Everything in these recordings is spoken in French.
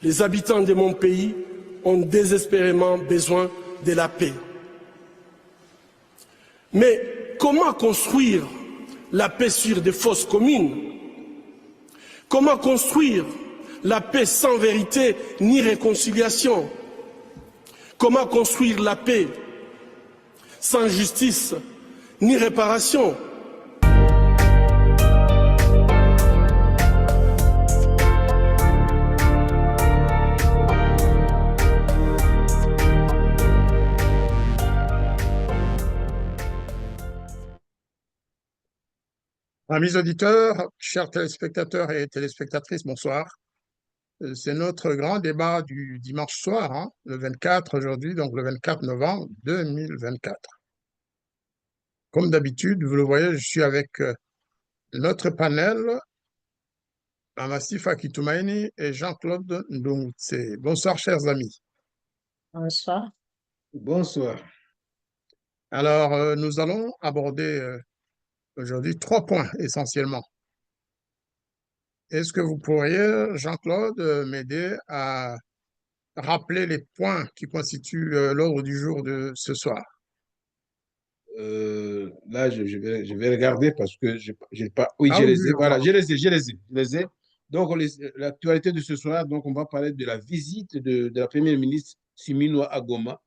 Les habitants de mon pays ont désespérément besoin de la paix. Mais comment construire la paix sur des fausses communes? Comment construire la paix sans vérité ni réconciliation? Comment construire la paix sans justice ni réparation? Amis auditeurs, chers téléspectateurs et téléspectatrices, bonsoir. C'est notre grand débat du dimanche soir, hein, le 24 aujourd'hui, donc le 24 novembre 2024. Comme d'habitude, vous le voyez, je suis avec notre panel, Amassifa Kitoumaini et Jean-Claude Ndongutse. Bonsoir, chers amis. Bonsoir. Bonsoir. Alors, nous allons aborder aujourd'hui 3 points essentiellement. Est-ce que vous pourriez, Jean-Claude, m'aider à rappeler les points qui constituent l'ordre du jour de ce soir? Là, je vais regarder parce que j'ai pas. Oui, Ah je oui, les ai. oui, Voilà, je les ai. Donc, l'actualité de ce soir, donc, on va parler de la visite de la première ministre Simino à Goma.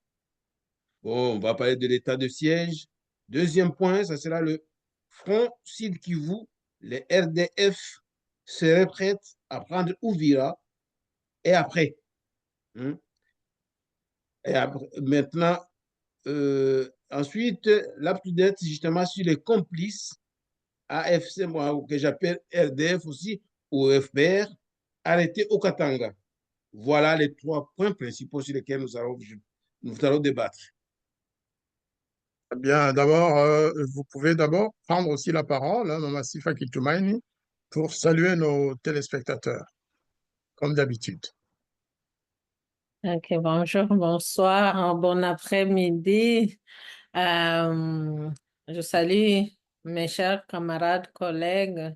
Bon, on va parler de l'état de siège. Deuxième point, ça sera le front Sud Kivu. Les RDF seraient prêtes à prendre Ouvira et après. Hein. Maintenant, ensuite, l'update justement sur les complices AFC, moi, que j'appelle RDF aussi, ou FPR, arrêtés au Katanga. Voilà les 3 points principaux sur lesquels nous allons débattre. Eh bien, d'abord, vous pouvez d'abord prendre aussi la parole, hein, Mama Sifa Kitoumaini, pour saluer nos téléspectateurs, comme d'habitude. Ok, bonjour, bonsoir, bon après-midi. Je salue mes chers camarades, collègues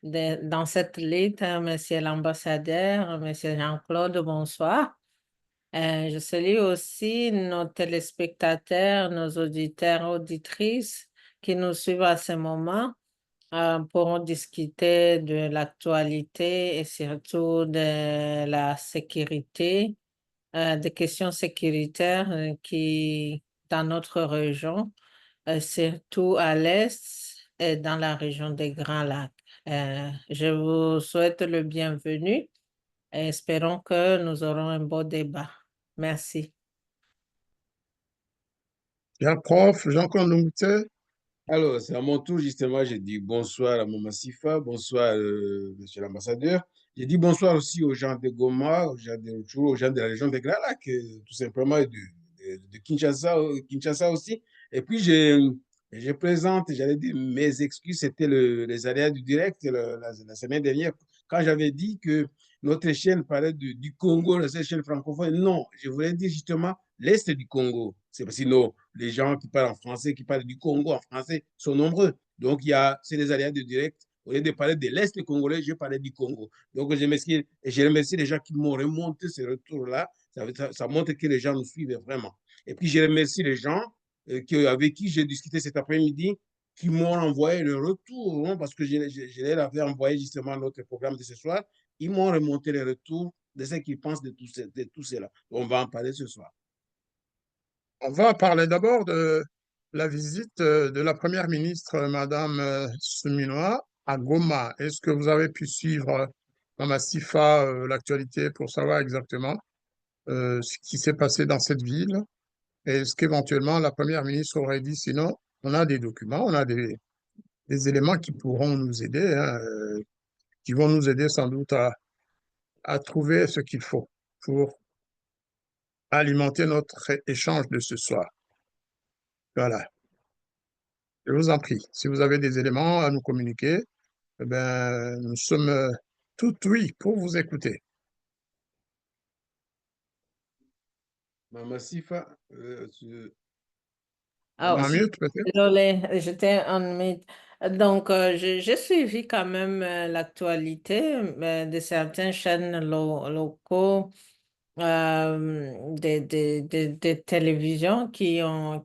dans cette liste, Monsieur l'ambassadeur, Monsieur Jean-Claude, bonsoir. Je salue aussi nos téléspectateurs, nos auditeurs, auditrices qui nous suivent à ce moment pour discuter de l'actualité et surtout de la sécurité, des questions sécuritaires qui, dans notre région, surtout à l'est et dans la région des Grands Lacs. Je vous souhaite le bienvenu et espérons que nous aurons un beau débat. Merci. Bien, prof, Jean-Claude Ndongutse. Alors, c'est à mon tour, justement, j'ai dit bonsoir à Mama Sifa, bonsoir, monsieur l'ambassadeur. J'ai dit bonsoir aussi aux gens de Goma, aux gens de Rutshuru, aux gens de la région des Grands Lacs, tout simplement, et de Kinshasa, Kinshasa aussi. Et puis, je présente, j'allais dire mes excuses, c'était les aléas du direct la semaine dernière, quand j'avais dit que notre chaîne parlait du Congo, la seule chaîne francophone. Non, je voulais dire justement l'Est du Congo. C'est parce que sinon, les gens qui parlent en français, qui parlent du Congo en français, sont nombreux. Donc, c'est des aléas de direct. Au lieu de parler de l'Est congolais, je parlais du Congo. Donc, je remercie les gens qui m'ont remonté ce retour-là. Ça montre que les gens nous suivent vraiment. Et puis, je remercie les gens avec qui j'ai discuté cet après-midi, qui m'ont envoyé le retour, hein, parce que je leur avais envoyé justement notre programme de ce soir. Ils m'ont remonté le retour de ce qu'ils pensent de tout cela. On va en parler ce soir. On va parler d'abord de la visite de la première ministre, Madame Siminoa, à Goma. Est-ce que vous avez pu suivre, Mama Sifa, l'actualité pour savoir exactement ce qui s'est passé dans cette ville? Est-ce qu'éventuellement la première ministre aurait dit sinon, on a des documents, on a des éléments qui pourront nous aider, hein, qui vont nous aider sans doute à trouver ce qu'il faut pour alimenter notre échange de ce soir. Voilà. Je vous en prie, si vous avez des éléments à nous communiquer, eh ben, nous sommes tout oui pour vous écouter. Mama Sifa, Ah, En mute, peut-être? désolée, j'étais en mute. Donc, j'ai suivi quand même l'actualité de certaines chaînes locaux, des télévisions qui ont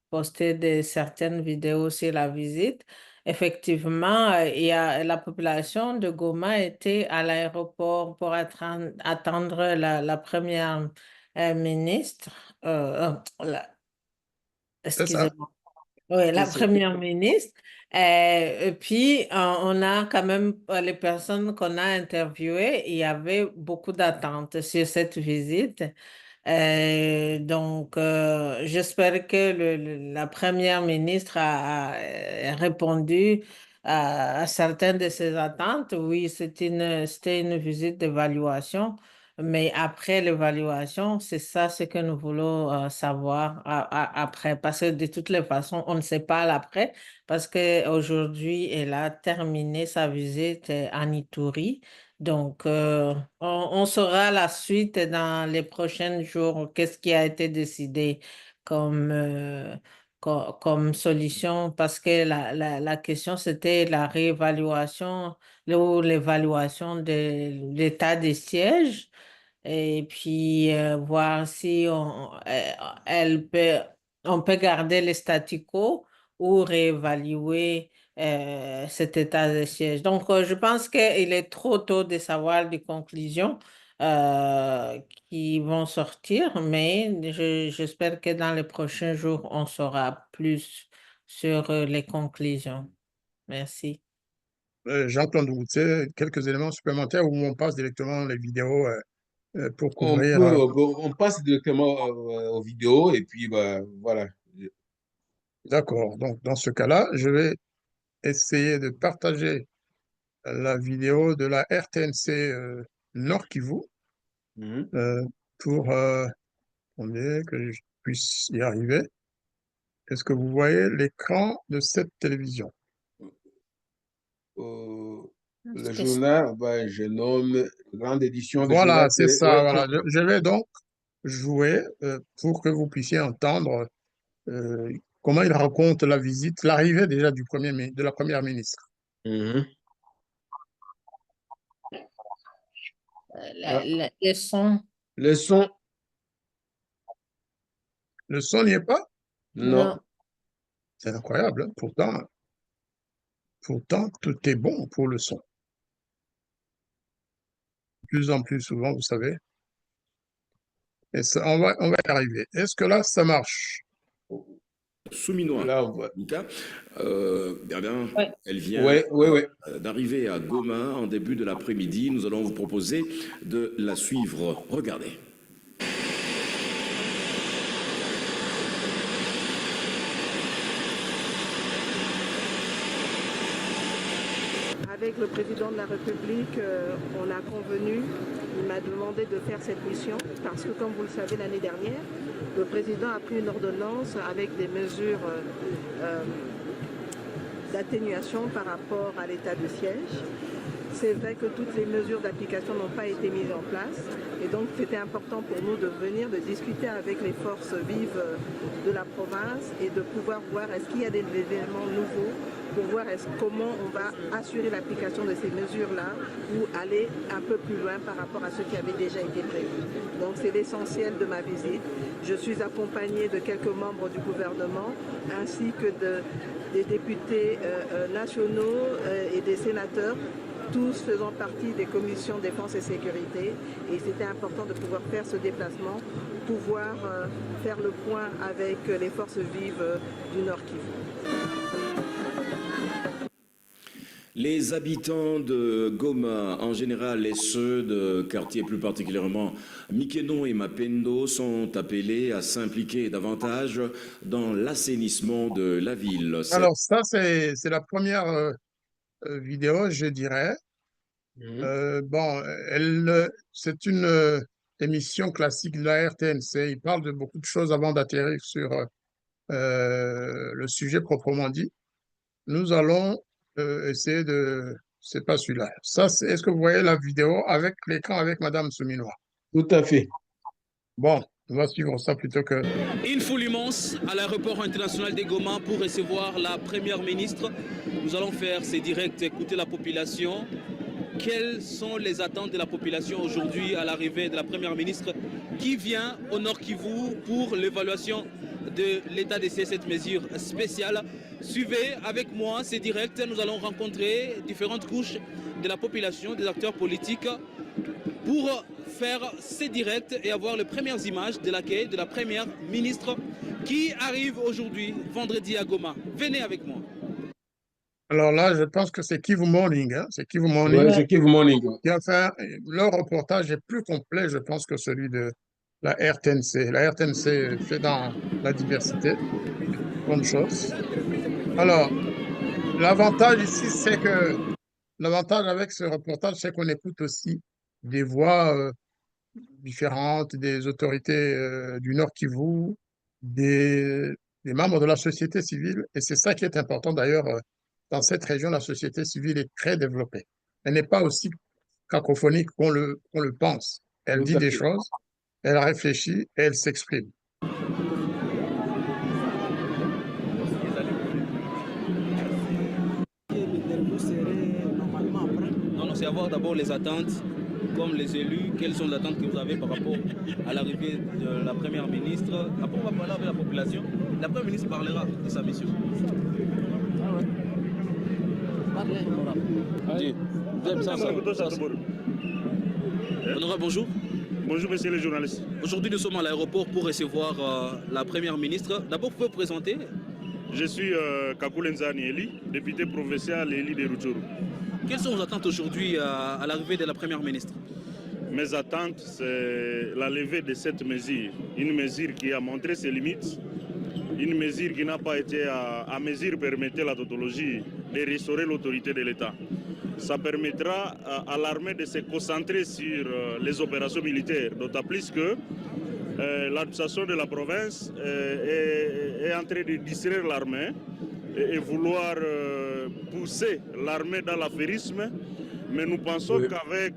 posté certaines vidéos sur la visite. Effectivement, la population de Goma était à l'aéroport pour attendre la première ministre. C'est ça. Excusez-moi. Oui, C'est la ça. première ministre. Et puis, on a quand même, les personnes qu'on a interviewées, il y avait beaucoup d'attentes sur cette visite. Donc, j'espère que la première ministre a répondu à certaines de ces attentes. Oui, c'était une visite d'évaluation, mais après l'évaluation, c'est ça ce que nous voulons savoir après, parce que de toutes les façons, on ne sait pas l'après, parce qu'aujourd'hui, elle a terminé sa visite en Ituri. Donc, on saura la suite dans les prochains jours, qu'est-ce qui a été décidé comme, comme solution, parce que la question, c'était la réévaluation ou l'évaluation de l'état des sièges et puis voir si elle peut, on peut garder le statu quo ou réévaluer cet état de siège. Donc, je pense qu'il est trop tôt de savoir des conclusions euh, qui vont sortir, mais j'espère que dans les prochains jours, on saura plus sur les conclusions. Merci. Jean-Claude Routier, quelques éléments supplémentaires où on passe directement les vidéos pour On couvrir. peut, on passe directement aux vidéos et puis bah, voilà. D'accord. Donc, dans ce cas-là, je vais essayer de partager la vidéo de la RTNC Nord Kivu Mhm. euh, pour attendez, que je puisse y arriver. Est-ce que vous voyez l'écran de cette télévision? Euh, le Est-ce que c'est- journal, bah, je nomme grande édition de Voilà, journal. c'est Ouais, ça. Voilà. Je vais donc jouer pour que vous puissiez entendre euh, comment il raconte la visite, l'arrivée déjà de la première ministre. mhm. Ah, les sons? le son, Le son n'y est pas? non. Non. C'est incroyable, hein. Pourtant, tout est bon pour le son. De plus en plus souvent, vous savez. Et ça, on va y arriver. Est-ce que là, ça marche? Souminois. Là, on voit. Mika, eh bien, Ouais. elle vient Ouais, ouais, ouais. d'arriver à Goma en début de l'après-midi. Nous allons vous proposer de la suivre. Regardez. Avec le président de la République, on a convenu, il m'a demandé de faire cette mission parce que, comme vous le savez, l'année dernière, le président a pris une ordonnance avec des mesures d'atténuation par rapport à l'état de siège. C'est vrai que toutes les mesures d'application n'ont pas été mises en place et donc c'était important pour nous de venir, de discuter avec les forces vives de la province et de pouvoir voir est-ce qu'il y a des éléments nouveaux pour voir comment on va assurer l'application de ces mesures-là ou aller un peu plus loin par rapport à ce qui avait déjà été prévu. Donc c'est l'essentiel de ma visite. Je suis accompagnée de quelques membres du gouvernement ainsi que des députés nationaux et des sénateurs, tous faisant partie des commissions défense et sécurité. Et c'était important de pouvoir faire ce déplacement, pouvoir faire le point avec les forces vives du Nord Kivu. Les habitants de Goma, en général, et ceux de quartiers plus particulièrement Mikeno et Mapendo, sont appelés à s'impliquer davantage dans l'assainissement de la ville. Alors, ça, c'est la première vidéo, je dirais. Mhm. Bon, c'est une émission classique de la RTNC. Il parle de beaucoup de choses avant d'atterrir sur le sujet proprement dit. Nous allons essayer de... C'est pas celui-là. Ça, est-ce que vous voyez la vidéo avec l'écran avec Madame Souminois? Tout à fait. Bon, On va suivre ça plutôt que... Une foule immense à l'aéroport international de Goma pour recevoir la première ministre. Nous allons faire ces directs, écouter la population. Quelles sont les attentes de la population aujourd'hui à l'arrivée de la première ministre qui vient au Nord Kivu pour l'évaluation de l'état de cette mesure spéciale? Suivez avec moi ces directs. Nous allons rencontrer différentes couches de la population, des acteurs politiques pour faire ces directs et avoir les premières images de l'accueil de la première ministre qui arrive aujourd'hui, vendredi à Goma. Venez avec moi. Alors là, je pense que c'est Kivu Morning, hein? C'est Kivu Morning Ouais, c'est Kivu Morning. qui a fait... Leur reportage est plus complet, je pense, que celui de la RTNC. La RTNC fait dans la diversité, bonne chose. Alors, l'avantage ici, c'est que... L'avantage avec ce reportage, c'est qu'on écoute aussi des voix différentes, des autorités du Nord Kivu, des membres de la société civile. Et c'est ça qui est important d'ailleurs. Dans cette région, la société civile est très développée. Elle n'est pas aussi cacophonique qu'on le pense. Elle dit des choses, elle réfléchit et elle s'exprime. Non, c'est avoir d'abord les attentes, comme les élus, quelles sont les attentes que vous avez par rapport à l'arrivée de la première ministre. Après, on va parler avec la population. La première ministre parlera de sa mission. Honorable, bonjour. Bonjour, monsieur le journaliste. Aujourd'hui, nous sommes à l'aéroport pour recevoir la première ministre. D'abord, vous pouvez vous présenter? Je suis Kakulenzani Eli, député provincial Eli de Rutshuru. Quelles sont vos attentes aujourd'hui à l'arrivée de la première ministre? Mes attentes, c'est la levée de cette mesure. Une mesure qui a montré ses limites, une mesure qui n'a pas été à mesure permettre la tautologie de restaurer l'autorité de l'État. Ça permettra à l'armée de se concentrer sur les opérations militaires, d'autant plus que l'administration de la province est en train de distraire l'armée et vouloir pousser l'armée dans l'affairisme. Mais nous pensons qu'avec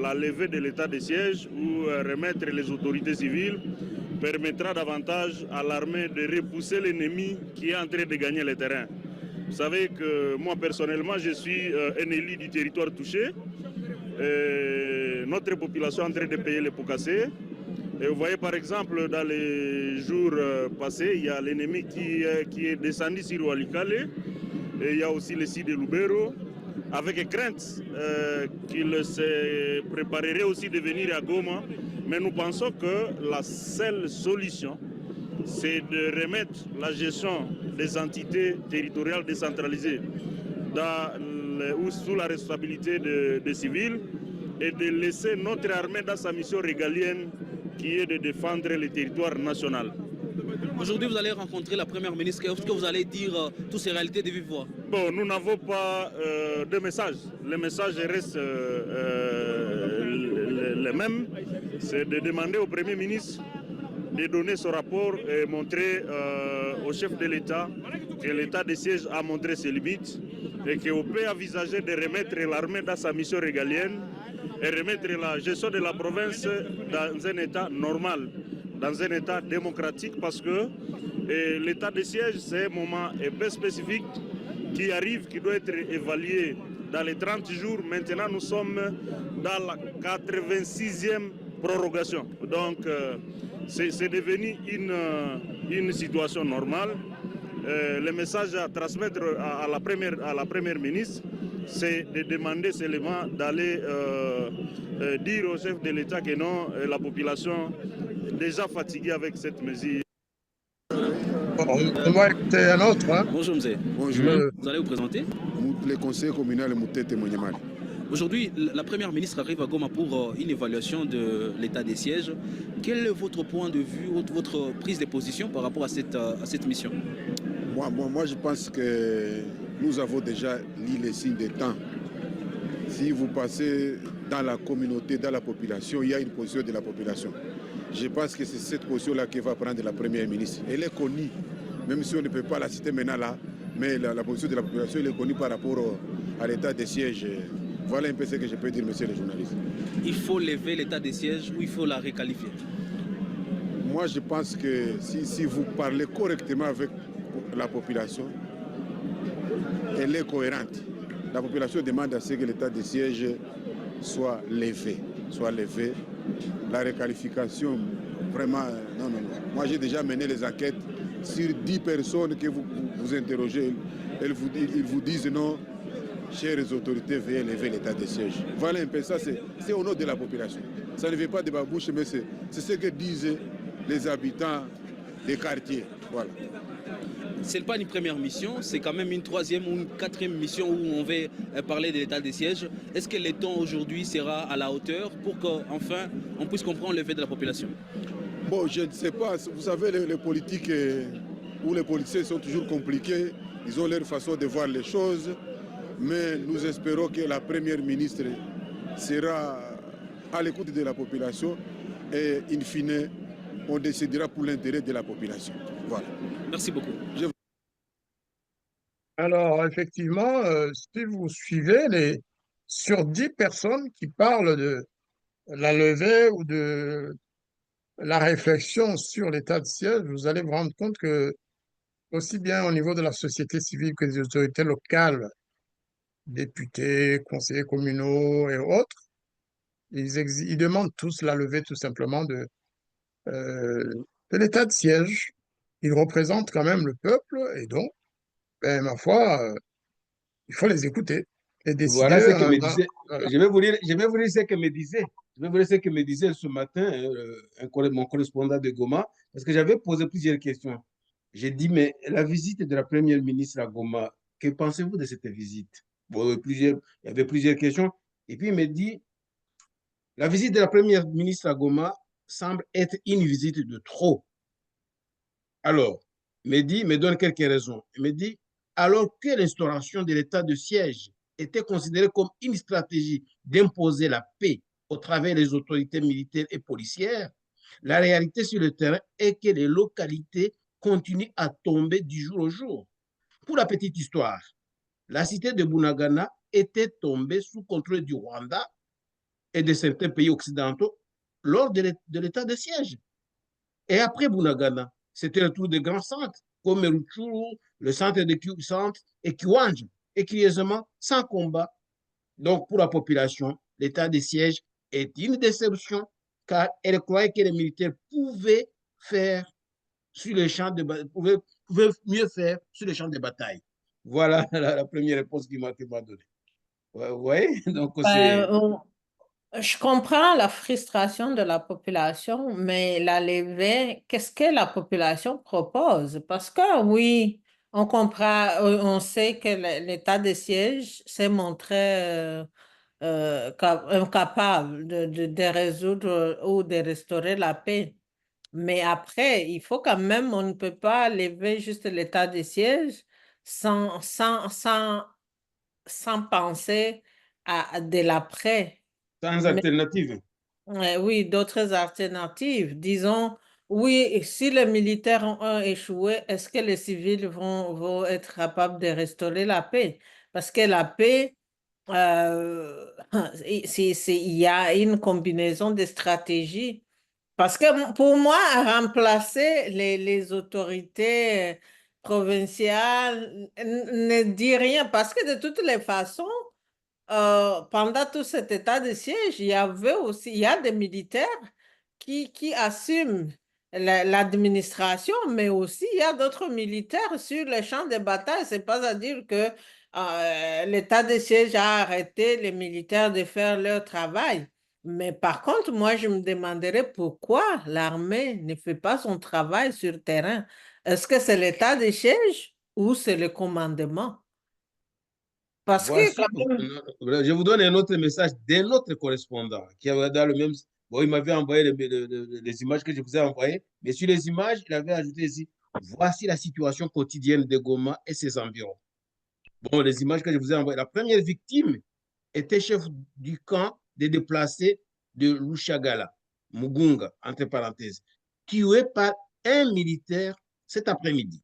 la levée de l'état de siège ou remettre les autorités civiles permettra davantage à l'armée de repousser l'ennemi qui est en train de gagner le terrain. Vous savez que moi personnellement je suis un élu du territoire touché. Notre population est en train de payer les pots cassés. Et vous voyez par exemple dans les jours passés, il y a l'ennemi qui est descendu sur Walikale. Et il y a aussi le site de Lubero, avec crainte qu'il se préparerait aussi de venir à Goma. Mais nous pensons que la seule solution, c'est de remettre la gestion des entités territoriales décentralisées sous la responsabilité des civils et de laisser notre armée dans sa mission régalienne qui est de défendre le territoire national. Aujourd'hui, vous allez rencontrer la première ministre. Qu'est-ce que vous allez dire toutes ces réalités de vive voix? Bon, nous n'avons pas de message. Les messages restent les mêmes. C'est de demander au Premier ministre de donner son rapport et montrer au chef de l'État que l'état de siège a montré ses limites et qu'on peut envisager de remettre l'armée dans sa mission régalienne et remettre la gestion de la province dans un état normal, dans un état démocratique, parce que l'état de siège, c'est un moment bien spécifique qui arrive, qui doit être évalué dans les 30 jours. Maintenant, nous sommes dans la 86e prorogation. Donc, c'est devenu une situation normale. Le message à transmettre à la première ministre, c'est de demander seulement d'aller dire au chef de l'État que non, la population est déjà fatiguée avec cette mesure. On va écouter un autre. Hein? Bonjour, monsieur. Bonjour. Vous allez vous présenter? Le conseiller communal Moutete Monyemali. Aujourd'hui, la première ministre arrive à Goma pour une évaluation de l'état des sièges. Quel est votre point de vue, votre prise de position par rapport à cette mission? Moi, je pense que nous avons déjà lu les signes des temps. Si vous passez dans la communauté, dans la population, il y a une position de la population. Je pense que c'est cette position-là qui va prendre la première ministre. Elle est connue, même si on ne peut pas la citer maintenant là, mais la position de la population elle est connue par rapport à l'état des sièges. Voilà un peu ce que je peux dire, monsieur le journaliste. Il faut lever l'état des sièges ou il faut la requalifier? moi, je pense que si vous parlez correctement avec la population, elle est cohérente. La population demande à ce que l'état de siège soit levé. La requalification, vraiment, non. Moi, j'ai déjà mené les enquêtes sur 10 personnes que vous interrogez. Ils vous disent non, chères autorités, veuillez lever l'état de siège. Voilà un peu ça, c'est au nom de la population. Ça ne vient pas de ma bouche, mais c'est ce que disent les habitants des quartiers. Voilà. Ce n'est pas une première mission, c'est quand même une troisième ou une quatrième mission où on va parler de l'état des sièges. Est-ce que le temps aujourd'hui sera à la hauteur pour qu'enfin on puisse comprendre le fait de la population? Bon, je ne sais pas. Vous savez, les politiques ou les politiciens sont toujours compliqués. Ils ont leur façon de voir les choses. Mais nous espérons que la première ministre sera à l'écoute de la population et, in fine, on décidera pour l'intérêt de la population. Voilà. Merci beaucoup. Alors, effectivement, si vous suivez sur 10 personnes qui parlent de la levée ou de la réflexion sur l'état de siège, vous allez vous rendre compte que, aussi bien au niveau de la société civile que des autorités locales, députés, conseillers communaux et autres, ils demandent tous la levée tout simplement de l'état de siège. Ils représentent quand même le peuple et donc, ben, ma foi, il faut les écouter et décider. Voilà ce que me disait. Voilà. Je vais vous dire ce que me disait. Je vais vous dire ce que me disait ce matin mon correspondant de Goma, parce que j'avais posé plusieurs questions. J'ai dit, mais la visite de la première ministre à Goma, que pensez-vous de cette visite? Bon, il y avait plusieurs questions. Et puis il me dit, la visite de la première ministre à Goma semble être une visite de trop. Alors, il me donne quelques raisons. Il me dit, alors que l'instauration de l'état de siège était considérée comme une stratégie d'imposer la paix au travers des autorités militaires et policières, la réalité sur le terrain est que les localités continuent à tomber du jour au jour. Pour la petite histoire, la cité de Bunagana était tombée sous contrôle du Rwanda et de certains pays occidentaux lors de l'état de siège. Et après Bunagana, c'était le tour des grands centres, comme Meruchuru, le centre de Centre et Kiwanja, et curieusement, sans combat. Donc, pour la population, l'état de siège est une déception, car elle croyait que les militaires pouvaient faire sur les champs de pouvaient mieux faire sur les champs de bataille. Voilà la première réponse qu'il m'a donnée. Ouais, donc c'est... Je comprends la frustration de la population, mais la levée, qu'est-ce que la population propose? Parce que oui, on comprend, on sait que l'état de siège s'est montré incapable de résoudre ou de restaurer la paix. Mais après, il faut quand même, on ne peut pas lever juste l'état de siège sans penser à de l'après. Sans alternative. Oui, d'autres alternatives. Disons, oui, si les militaires ont échoué, est-ce que les civils vont être capables de restaurer la paix? Parce que la paix, il y a une combinaison de stratégies. Parce que pour moi, remplacer les autorités provinciales ne dit rien. Parce que de toutes les façons, pendant tout cet état de siège, il y a des militaires qui assument l'administration, mais aussi il y a d'autres militaires sur les champs de bataille. C'est pas à dire que l'état de siège a arrêté les militaires de faire leur travail. Mais par contre, moi, je me demanderais pourquoi l'armée ne fait pas son travail sur le terrain. Est-ce que c'est l'état de siège ou c'est le commandement? Parce que Voici, je vous donne un autre message d'un autre correspondant qui avait dans le même. Bon, il m'avait envoyé les images que je vous ai envoyées, mais sur les images, il avait ajouté ici, voici la situation quotidienne de Goma et ses environs. Bon, les images que je vous ai envoyées, la première victime était chef du camp des déplacés de Lushagala, Mugunga, entre parenthèses, tué par un militaire cet après-midi.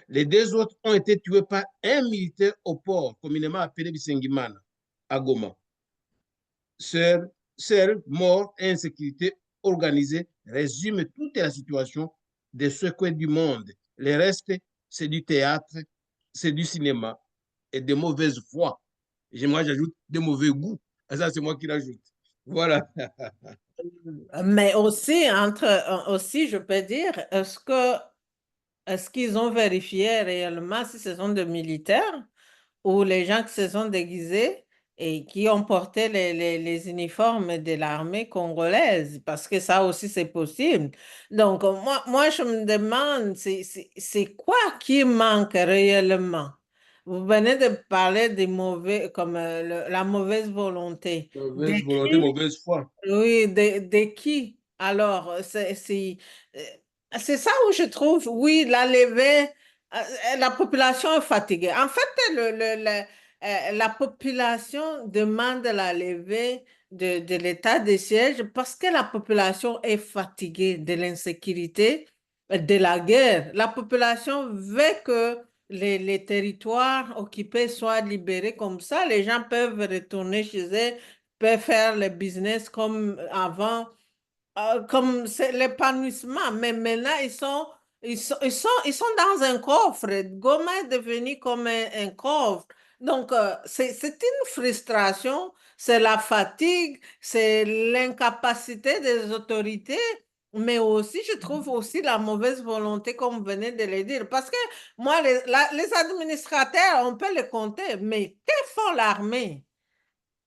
Les deux autres ont été tués par un militaire au port, communément appelé Bisengimana, à Goma. Seul, mort et insécurité organisé résume toute la situation des secoués du monde. Le reste, c'est du théâtre, c'est du cinéma et de mauvaise foi. Et moi, j'ajoute de mauvais goût. Et ça, c'est moi qui l'ajoute. Voilà. Mais aussi, aussi, je peux dire, est-ce qu'ils ont vérifié réellement si ce sont des militaires ou les gens qui se sont déguisés et qui ont porté les uniformes de l'armée congolaise? Parce que ça aussi, c'est possible. Donc, moi, je me demande, c'est quoi qui manque réellement? Vous venez de parler des mauvais, comme la mauvaise volonté. De Mauvaise volonté, qui? mauvaise foi. Oui, de qui? Alors, euh, c'est ça où je trouve, oui, la levée, la population est fatiguée. En fait, la population demande la levée de l'état de siège parce que la population est fatiguée de l'insécurité, de la guerre. La population veut que les territoires occupés soient libérés comme ça. Les gens peuvent retourner chez eux, peuvent faire le business comme avant, comme c'est l'épanouissement. Mais maintenant, ils sont dans un coffre. Goma est devenu comme un coffre. Donc, c'est une frustration, c'est la fatigue, c'est l'incapacité des autorités, mais aussi, je trouve aussi la mauvaise volonté, comme vous venez de le dire. Parce que moi, les administrateurs, on peut les compter, mais que font l'armée?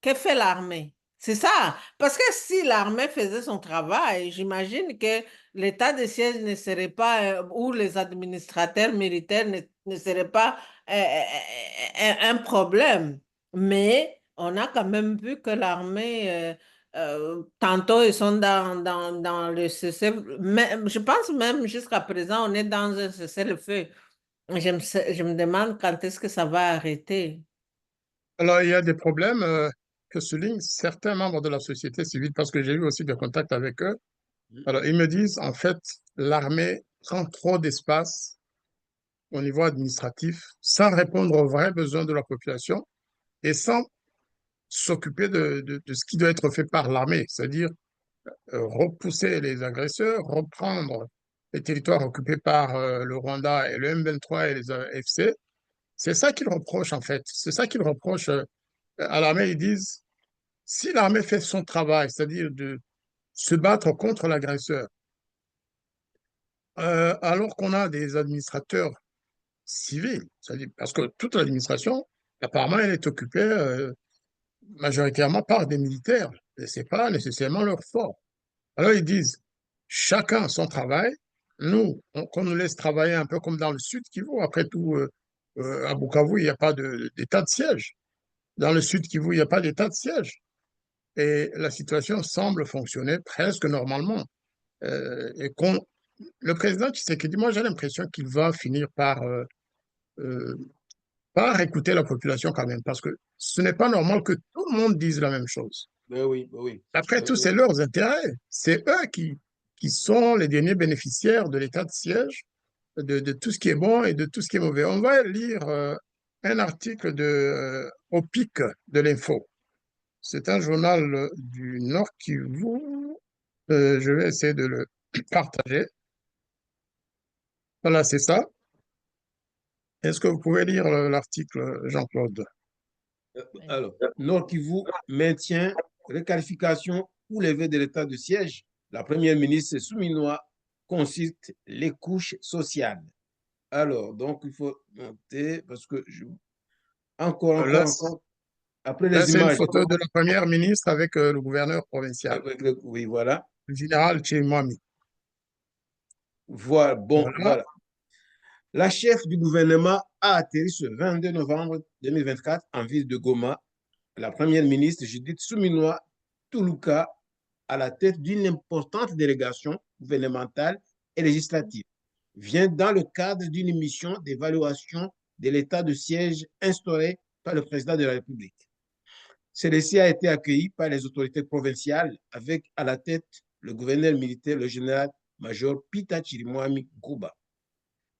Que fait l'armée? C'est ça. Parce que si l'armée faisait son travail, j'imagine que l'état de siège ne serait pas, ou les administrateurs militaires ne seraient pas un problème. Mais on a quand même vu que l'armée, tantôt ils sont dans le cessez, je pense même jusqu'à présent, on est dans un cessez-le-feu. Je me demande quand est-ce que ça va arrêter. Alors, il y a des problèmes que soulignent certains membres de la société civile, parce que j'ai eu aussi des contacts avec eux. Alors, ils me disent, en fait, l'armée prend trop d'espace au niveau administratif, sans répondre aux vrais besoins de la population et sans s'occuper de ce qui doit être fait par l'armée, c'est-à-dire repousser les agresseurs, reprendre les territoires occupés par le Rwanda et le M23 et les AFC. C'est ça qu'ils reprochent, en fait. C'est ça qu'ils reprochent à l'armée. Ils disent, si l'armée fait son travail, c'est-à-dire de se battre contre l'agresseur, alors qu'on a des administrateurs civils, c'est-à-dire parce que toute l'administration, apparemment, elle est occupée majoritairement par des militaires, et ce n'est pas nécessairement leur fort. Alors ils disent, chacun son travail, nous, qu'on nous laisse travailler un peu comme dans le Sud Kivu, après tout, à Bukavu, il n'y a pas d'état de siège. Dans le Sud Kivu, il n'y a pas d'état de siège. Et la situation semble fonctionner presque normalement. Et le président Tshisekedi, moi j'ai l'impression qu'il va finir euh, par écouter la population quand même, parce que ce n'est pas normal que tout le monde dise la même chose. Ben oui, ben oui. Après Ben tout, oui. c'est leurs intérêts. C'est eux qui sont les derniers bénéficiaires de l'état de siège, de tout ce qui est bon et de tout ce qui est mauvais. On va lire un article au pic de l'info. C'est un journal du Nord Kivu. Je vais essayer de le partager. Voilà, c'est ça. Est-ce que vous pouvez lire l'article, Jean-Claude? Alors, Nord Kivu maintient requalification ou levée de l'état de siège. La première ministre Souminois consulte les couches sociales. Alors, donc, il faut monter parce que Là, encore. Après là, les c'est une images. photo de la première ministre avec le gouverneur provincial, Oui, voilà. le général Tchimwami. Voilà, bon, Voilà. voilà. La chef du gouvernement a atterri ce 22 novembre 2024 en ville de Goma. La première ministre Judith Suminwa Tuluka à la tête d'une importante délégation gouvernementale et législative vient dans le cadre d'une mission d'évaluation de l'état de siège instauré par le président de la République. Celui-ci a été accueilli par les autorités provinciales avec à la tête le gouverneur militaire, le général-major Pita Chirimwami Gouba.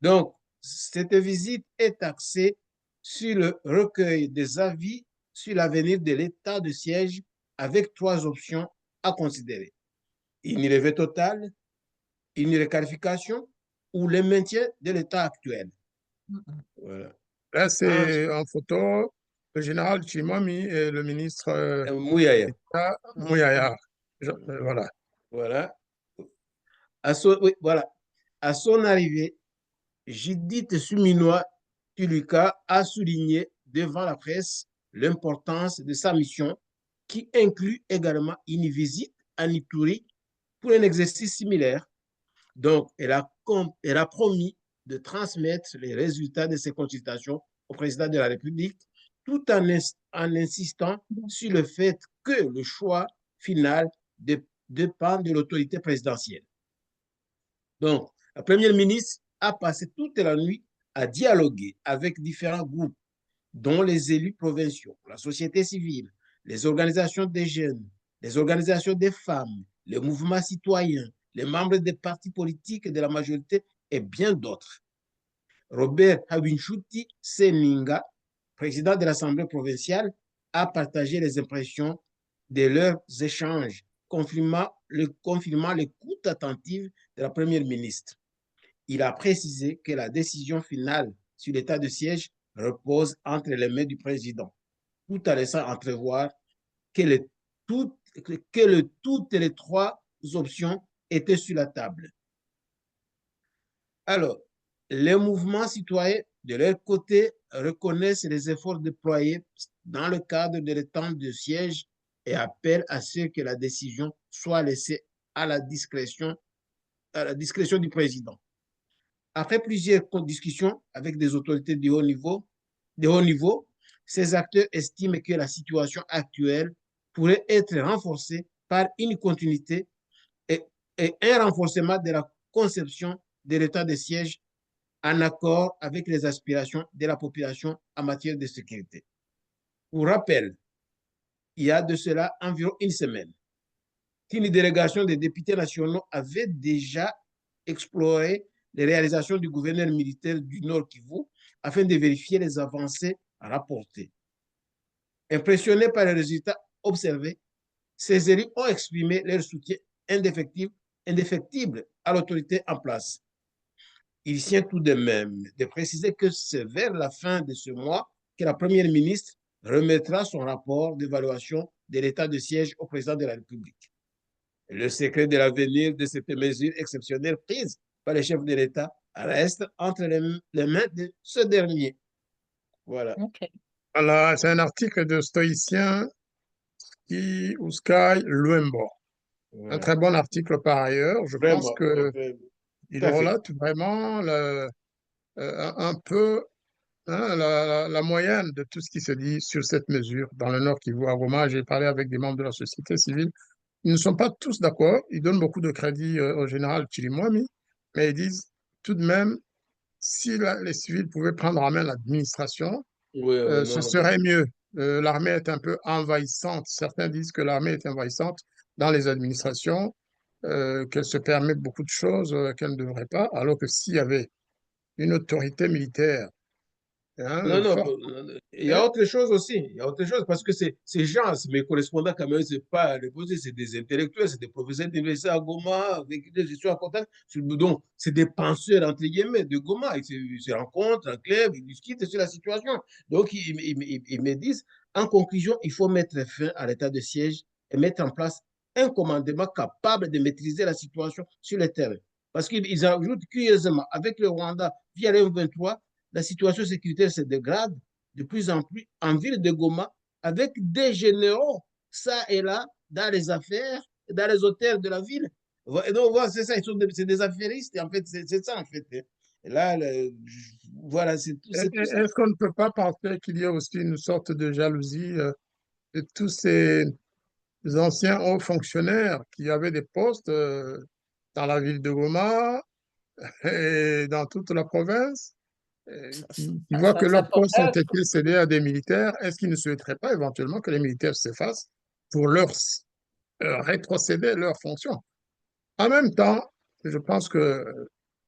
Donc, cette visite est axée sur le recueil des avis sur l'avenir de l'état de siège avec trois options à considérer. une levée totale, une requalification ou le maintien de l'état actuel. Voilà. Là, c'est en photo le général Chimami et le ministre Mouyaya. d'État Mouyaya. Voilà. Voilà. Voilà. À son arrivée, Judith Suminwa Tuluka a souligné devant la presse l'importance de sa mission qui inclut également une visite à Ituri pour un exercice similaire. Donc, elle a promis de transmettre les résultats de ces consultations au président de la République tout en insistant sur le fait que le choix final dépend de l'autorité présidentielle. Donc, la première ministre a passé toute la nuit à dialoguer avec différents groupes, dont les élus provinciaux, la société civile, les organisations des jeunes, les organisations des femmes, les mouvements citoyens, les membres des partis politiques de la majorité et bien d'autres. Robert Habinshuti Seninga, président de l'Assemblée provinciale, a partagé les impressions de leurs échanges, confirmant l'écoute attentive de la première ministre. Il a précisé que la décision finale sur l'état de siège repose entre les mains du président, tout en laissant entrevoir que toutes les trois options étaient sur la table. Alors, les mouvements citoyens, de leur côté, reconnaissent les efforts déployés dans le cadre de l'état de siège et appellent à ce que la décision soit laissée à la discrétion du président. Après plusieurs discussions avec des autorités de haut niveau, ces acteurs estiment que la situation actuelle pourrait être renforcée par une continuité et un renforcement de la conception de l'état de siège en accord avec les aspirations de la population en matière de sécurité. Pour rappel, il y a de cela environ une semaine, qu'une délégation des députés nationaux avait déjà exploré les réalisations du gouverneur militaire du Nord Kivu afin de vérifier les avancées rapportées. Impressionnés par les résultats observés, ces élus ont exprimé leur soutien indéfectible à l'autorité en place. Il tient tout de même de préciser que c'est vers la fin de ce mois que la première ministre remettra son rapport d'évaluation de l'état de siège au président de la République. Le secret de l'avenir de cette mesure exceptionnelle prise par les chefs de l'État reste entre les mains de ce dernier. Voilà. OK. Voilà, c'est un article de stoïcien Uskai Luembo. Ouais. Un très bon article par ailleurs. Je pense qu'il relate vraiment un peu la moyenne de tout ce qui se dit sur cette mesure dans le Nord Kivu à Goma. J'ai parlé avec des membres de la société civile. Ils ne sont pas tous d'accord. Ils donnent beaucoup de crédit au général Chirimwami, mais ils disent tout de même, si les civils pouvaient prendre en main l'administration, ce serait mieux. L'armée est un peu envahissante. Certains disent que l'armée est envahissante dans les administrations, qu'elle se permet beaucoup de choses qu'elle ne devrait pas, alors que s'il y avait une autorité militaire, il y a autre chose aussi. Il y a autre chose parce que ces gens, mes correspondants, quand même, c'est pas reposé, c'est des intellectuels, c'est des professeurs d'université à Goma, avec des histoires importantes. Donc, c'est des penseurs, entre guillemets, de Goma. Ils se rencontrent en club, ils discutent sur la situation. Donc, ils me disent, en conclusion, il faut mettre fin à l'état de siège et mettre en place un commandement capable de maîtriser la situation sur le terrain. Parce qu'ils ajoutent curieusement, avec le Rwanda, via le M23, la situation sécuritaire se dégrade de plus en plus en ville de Goma avec des généraux, ça et là, dans les affaires, dans les hôtels de la ville. Et donc, voilà, c'est ça, c'est des affairistes, en fait, c'est ça, en fait. Et là, voilà, c'est tout ça. Est-ce qu'on ne peut pas penser qu'il y a aussi une sorte de jalousie de tous ces anciens hauts fonctionnaires qui avaient des postes dans la ville de Goma et dans toute la province, qui voient que leurs postes ont été cédés à des militaires? Est-ce qu'ils ne souhaiteraient pas éventuellement que les militaires s'effacent pour leur rétrocéder leurs fonctions? En même temps, je pense que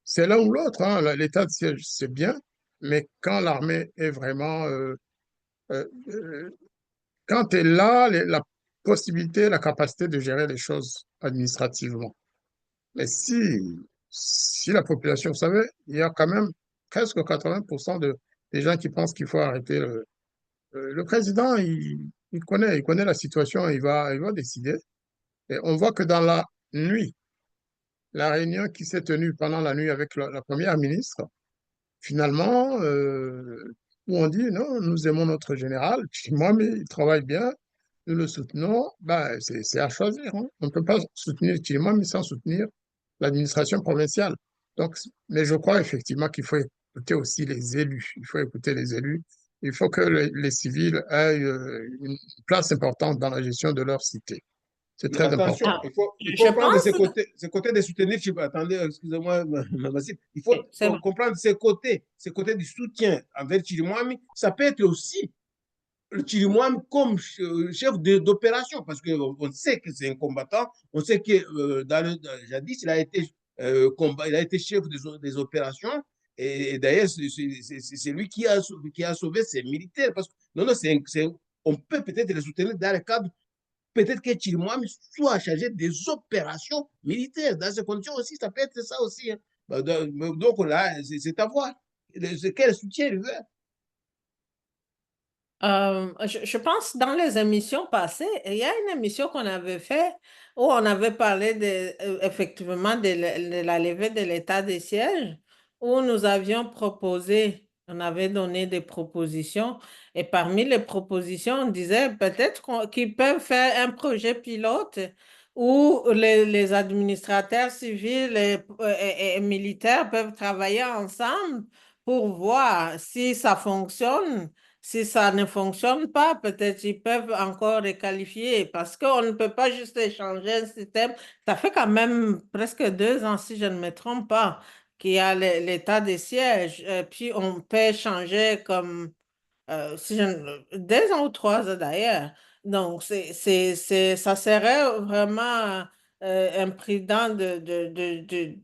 c'est l'un ou l'autre. L'état de siège, c'est bien, mais quand l'armée est vraiment... quand elle est là, la possibilité, la capacité de gérer les choses administrativement. Mais si la population, vous savez, il y a quand même presque 80% des gens qui pensent qu'il faut arrêter le président, il connaît la situation, il va décider. Et on voit que dans la nuit, la réunion qui s'est tenue pendant la nuit avec la première ministre, finalement, où on dit non, nous aimons notre général, moi, mais il travaille bien, nous le soutenons, ben, c'est à choisir, hein. On ne peut pas soutenir Chirimwami sans soutenir l'administration provinciale. Donc, mais je crois effectivement qu'il faut écouter aussi les élus. Il faut écouter les élus. Il faut que les civils aient une place importante dans la gestion de leur cité. C'est Mais très attention, important. Ah, il je faut prendre pense, ces côtés de soutenir. Attendez, excusez-moi, Massif. Il faut c'est bon. comprendre ces côtés du soutien envers Chirimwami. Ça peut être aussi le Chirimwami comme chef d'opération, parce qu'on sait que c'est un combattant. On sait que jadis, il a été chef des opérations. Et d'ailleurs, c'est lui qui a sauvé ses militaires. Parce que, non, non, on peut peut-être les soutenir dans le cadre. Peut-être que Chirimwami soit chargé des opérations militaires. Dans ces conditions aussi, ça peut être ça aussi, hein. Donc là, c'est à voir. Quel soutien il veut. Je pense dans les émissions passées, il y a une émission qu'on avait fait où on avait parlé effectivement de la levée de l'état des sièges, où nous avions proposé, on avait donné des propositions, et parmi les propositions, on disait peut-être qu'ils peuvent faire un projet pilote où les administrateurs civils et militaires peuvent travailler ensemble pour voir si ça fonctionne. Si ça ne fonctionne pas, peut-être ils peuvent encore requalifier parce qu'on ne peut pas juste échanger un système. Ça fait quand même presque 2 ans, si je ne me trompe pas, qu'il y a l'état des sièges. Puis on peut changer comme si je, 2 ans ou 3 ans d'ailleurs. Donc, ça serait vraiment imprudent de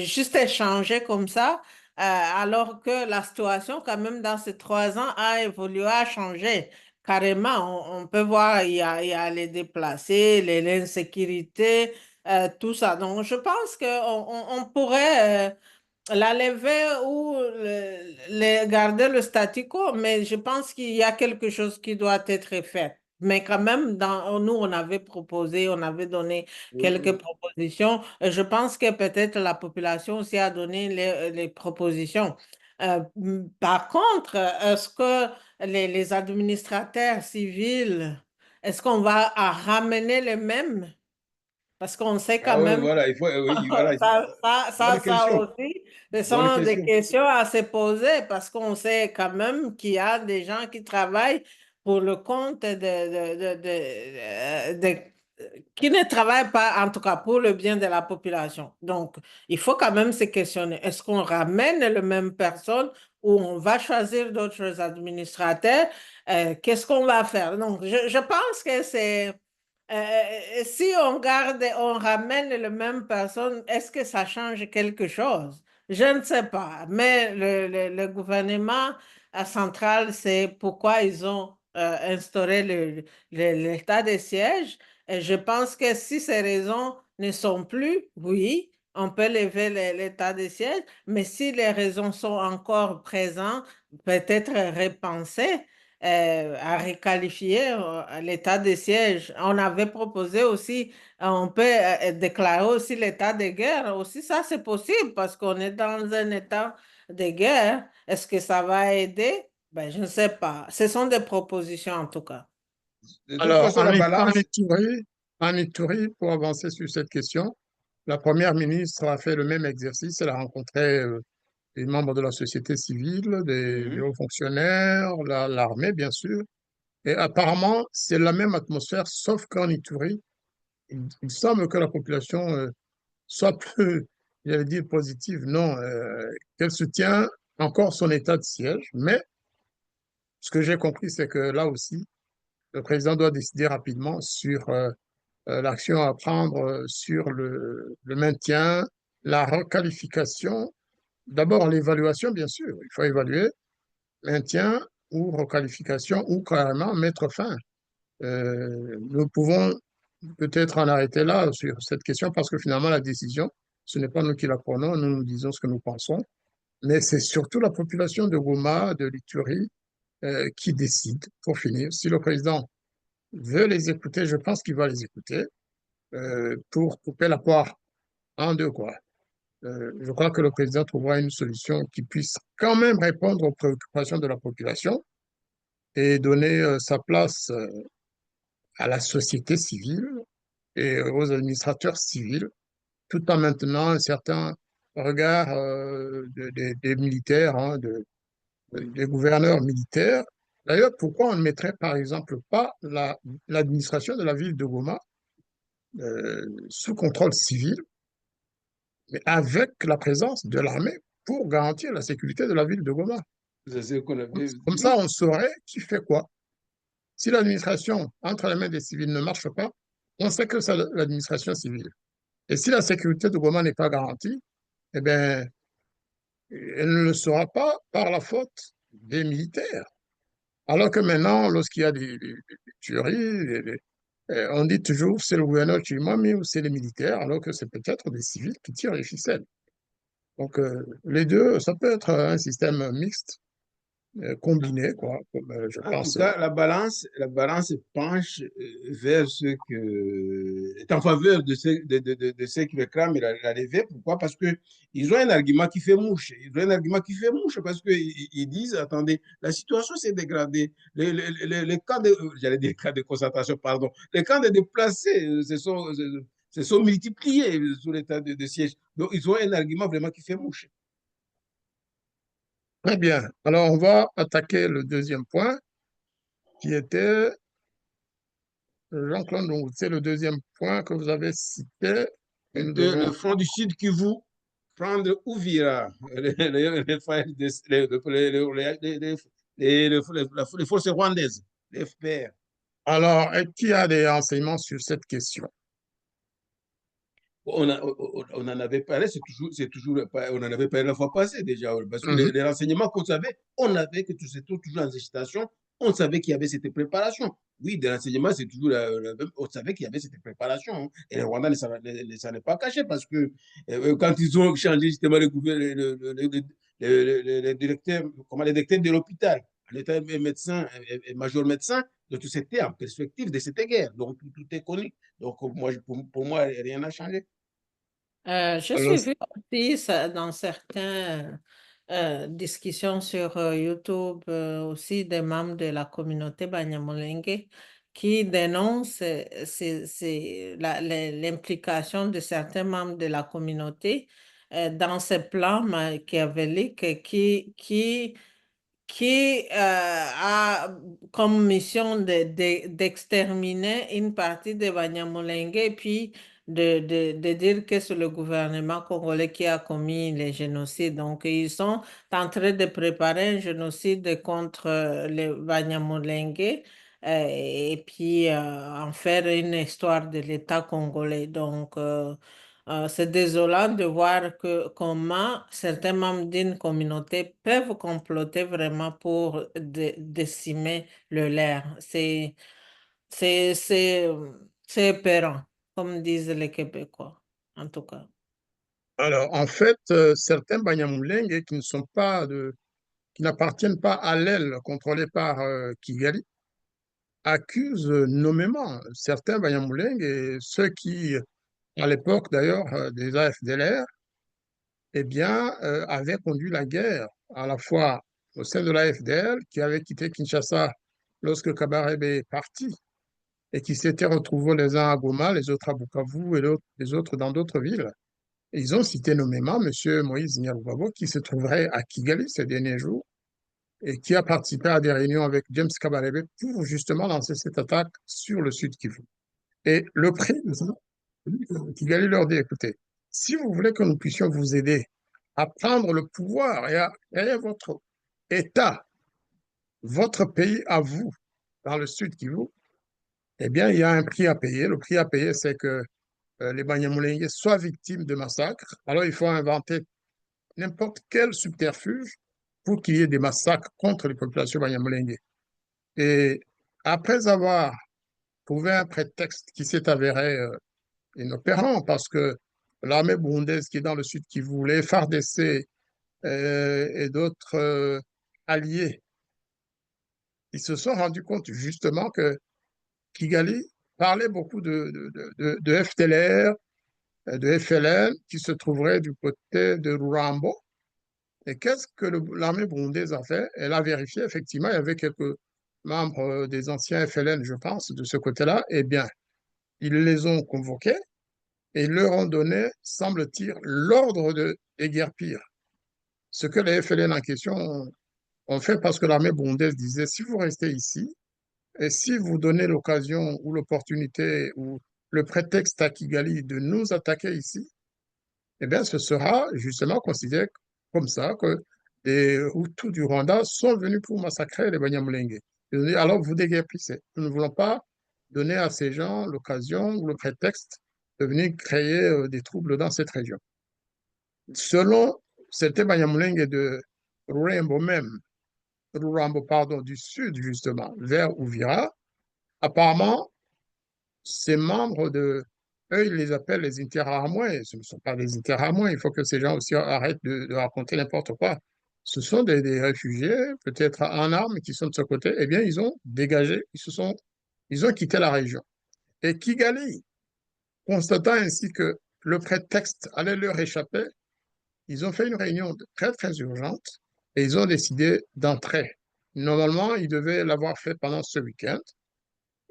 juste échanger comme ça, alors que la situation, quand même, dans ces 3 ans, a évolué, a changé. Carrément, on peut voir, il y a les déplacés, l'insécurité, tout ça. Donc, je pense qu'on pourrait la lever ou garder le statu quo, mais je pense qu'il y a quelque chose qui doit être fait. Mais quand même, nous, on avait proposé, on avait donné quelques propositions. Et je pense que peut-être la population aussi a donné les propositions. Par contre, est-ce que les administrateurs civils, est-ce qu'on va ramener les mêmes? Parce qu'on sait quand Ah oui, même voilà, oui, voilà. Bonne ça question. aussi, ce Bonne sont des question. questions à se poser parce qu'on sait quand même qu'il y a des gens qui travaillent pour le compte qui ne travaillent pas, en tout cas pour le bien de la population. Donc, il faut quand même se questionner. Est-ce qu'on ramène les mêmes personnes ou on va choisir d'autres administrateurs? Qu'est-ce qu'on va faire? Donc, je pense que si on garde, on ramène les mêmes personnes, est-ce que ça change quelque chose? Je ne sais pas. Mais le gouvernement central, c'est pourquoi ils ont instauré l'état de siège. Et je pense que si ces raisons ne sont plus, oui, on peut lever l'état de siège. Mais si les raisons sont encore présentes, peut-être repenser à requalifier l'état de siège. On avait proposé aussi, on peut déclarer aussi l'état de guerre. Aussi, ça, c'est possible parce qu'on est dans un état de guerre. Est-ce que ça va aider? Ben, je ne sais pas. Ce sont des propositions en tout cas. De toute Alors, façon, la balance, En Ituri, pour avancer sur cette question, la première ministre a fait le même exercice. Elle a rencontré les membres de la société civile, des hauts fonctionnaires, l'armée, bien sûr. Et apparemment, c'est la même atmosphère, sauf qu'en Ituri, il semble que la population soit plus, j'allais dire, positive. Non, qu'elle soutient encore son état de siège. Mais ce que j'ai compris, c'est que là aussi, le président doit décider rapidement sur l'action à prendre sur le maintien, la requalification. D'abord, l'évaluation, bien sûr. Il faut évaluer maintien ou requalification ou carrément mettre fin Nous pouvons peut-être en arrêter là sur cette question parce que finalement, la décision, ce n'est pas nous qui la prenons, nous disons ce que nous pensons, mais c'est surtout la population de Goma, de l'Ituri, qui décide, pour finir. Si le président veut les écouter, je pense qu'il va les écouter pour couper la poire en deux, quoi. Je crois que le président trouvera une solution qui puisse quand même répondre aux préoccupations de la population et donner sa place à la société civile et aux administrateurs civils, tout en maintenant un certain regard des militaires, hein, des gouverneurs militaires. D'ailleurs, pourquoi on ne mettrait par exemple pas l'administration de la ville de Goma sous contrôle civil, mais avec la présence de l'armée pour garantir la sécurité de la ville de Goma? C'est ce qu'on avait Comme dit. ça, on saurait qui fait quoi. Si l'administration entre les mains des civils ne marche pas, on sait que c'est l'administration civile. Et si la sécurité de Goma n'est pas garantie, eh bien, elle ne le sera pas par la faute des militaires. Alors que maintenant, lorsqu'il y a des tueries, on dit toujours c'est le gouverneur qui m'a mis ou c'est les militaires, alors que c'est peut-être des civils qui tirent les ficelles. Donc, les deux, ça peut être un système mixte, combiné, quoi, comme je En tout pense. cas, la balance penche vers ce est en faveur de ceux qui réclament la levée. Pourquoi? Parce que ils ont un argument qui fait mouche. Ils ont un argument qui fait mouche parce qu'ils disent, attendez, la situation s'est dégradée. Les camps de, j'allais dire camps de concentration, pardon. Les camps de déplacés se sont multipliés sous l'état de siège. Donc, ils ont un argument vraiment qui fait mouche. Très bien. Alors, on va attaquer le deuxième point qui était, Jean-Claude Ndongo, c'est le deuxième point que vous avez cité. Et nous Le devons... front du Sud qui vous prendre Ouvira, les forces rwandaises, les FPR. Alors, qui a des renseignements sur cette question? On en avait parlé, on en avait parlé la fois passée déjà, parce que les renseignements qu'on savait, on avait que c'était toujours en gestation, on savait qu'il y avait cette préparation. Oui, des renseignements, c'est toujours on savait qu'il y avait cette préparation. Hein. Et les Rwandais ne s'en est pas caché parce que quand ils ont changé justement les directeurs, les directeurs de l'hôpital, en étant médecin et major médecin, donc c'était en perspective de cette guerre. Donc tout est connu. Donc moi, pour moi, rien n'a changé. J'ai Alors, suivi aussi dans certaines discussions sur YouTube aussi des membres de la communauté Banyamulenge qui dénoncent l'implication de certains membres de la communauté dans ces plans machiavéliques qui a comme mission d'exterminer une partie des Banyamulenge et puis de dire que c'est le gouvernement congolais qui a commis les génocides. Donc, ils sont en train de préparer un génocide contre les Banyamulenge et puis en faire une histoire de l'État congolais. Donc, c'est désolant de voir comment certains membres d'une communauté peuvent comploter vraiment pour décimer le leur. C'est épeurant, comme disent les Québécois, en tout cas. alors, en fait, certains Banyamulenge qui ne sont pas qui n'appartiennent pas à l'aile contrôlée par Kigali accusent nommément certains Banyamulenge et ceux qui, à l'époque d'ailleurs des AFDLR, eh bien, avaient conduit la guerre à la fois au sein de l'AFDL, qui avait quitté Kinshasa lorsque Kabarebe est parti, et qui s'étaient retrouvés les uns à Goma, les autres à Bukavu et les autres dans d'autres villes. Et ils ont cité nommément M. Moïse Nyarugabo, qui se trouverait à Kigali ces derniers jours, et qui a participé à des réunions avec James Kabarebe pour justement lancer cette attaque sur le Sud Kivu. Et le prix de ça, Kigali leur dit, écoutez, si vous voulez que nous puissions vous aider à prendre le pouvoir et à créer votre État, votre pays à vous, dans le Sud Kivu, eh bien, il y a un prix à payer. Le prix à payer, c'est que les Banyamulenge soient victimes de massacres. Alors, il faut inventer n'importe quel subterfuge pour qu'il y ait des massacres contre les populations Banyamulenge. Et après avoir trouvé un prétexte qui s'est avéré inopérant parce que l'armée burundaise qui est dans le sud qui voulait FARDC et d'autres alliés, ils se sont rendus compte justement que Kigali parlait beaucoup de FDLR, de FLN qui se trouverait du côté de Rurambo. Et qu'est-ce que l'armée burundaise a fait? Elle a vérifié, effectivement, il y avait quelques membres des anciens FLN, je pense, de ce côté-là. Eh bien, ils les ont convoqués et ils leur ont donné, semble-t-il, l'ordre de déguerpir. Ce que les FLN en question ont fait parce que l'armée burundaise disait, si vous restez ici, et si vous donnez l'occasion ou l'opportunité ou le prétexte à Kigali de nous attaquer ici, eh bien, ce sera justement considéré comme ça que les Hutus du Rwanda sont venus pour massacrer les Banyamulenge. Ils ont dit, alors vous déguerpissez. Nous ne voulons pas donner à ces gens l'occasion ou le prétexte de venir créer des troubles dans cette région. Selon certains Banyamulenge de Rurambo même, Rurambo, pardon, du sud justement, vers Uvira, apparemment, ces membres de, eux, ils les appellent les Interahamwe. Ce ne sont pas des Interahamwe. Il faut que ces gens aussi arrêtent de raconter n'importe quoi. Ce sont des réfugiés, peut-être en armes, qui sont de ce côté. Eh bien, ils ont dégagé, ils ont quitté la région. Et Kigali, constatant ainsi que le prétexte allait leur échapper, ils ont fait une réunion très, très urgente et ils ont décidé d'entrer. Normalement, ils devaient l'avoir fait pendant ce week-end,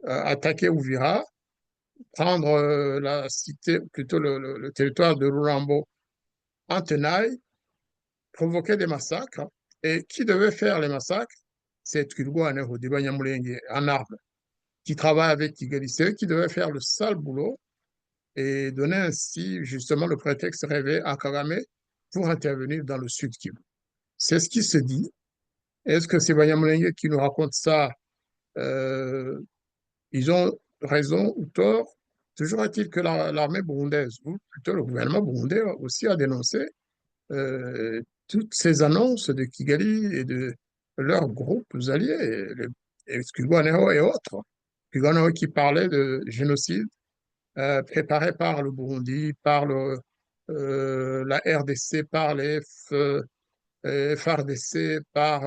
attaquer Uvira, prendre la cité, plutôt le territoire de Rurambo en tenaille, provoquer des massacres. Et qui devait faire les massacres? C'est Twilgo des Banyamulenge en armes, qui travaille avec Kigali. C'est eux qui devaient faire le sale boulot et donner ainsi justement le prétexte rêvé à Kagame pour intervenir dans le sud Kivu. C'est ce qui se dit. Est-ce que ces Banyamulenge qui nous racontent ça, ils ont raison ou tort? Toujours est-il que l'armée burundaise, ou plutôt le gouvernement burundais aussi a dénoncé toutes ces annonces de Kigali et de leurs groupes alliés, et Twirwaneho et autres. Twirwaneho qui parlait de génocide préparé par le Burundi, par la RDC, par les FARDC, par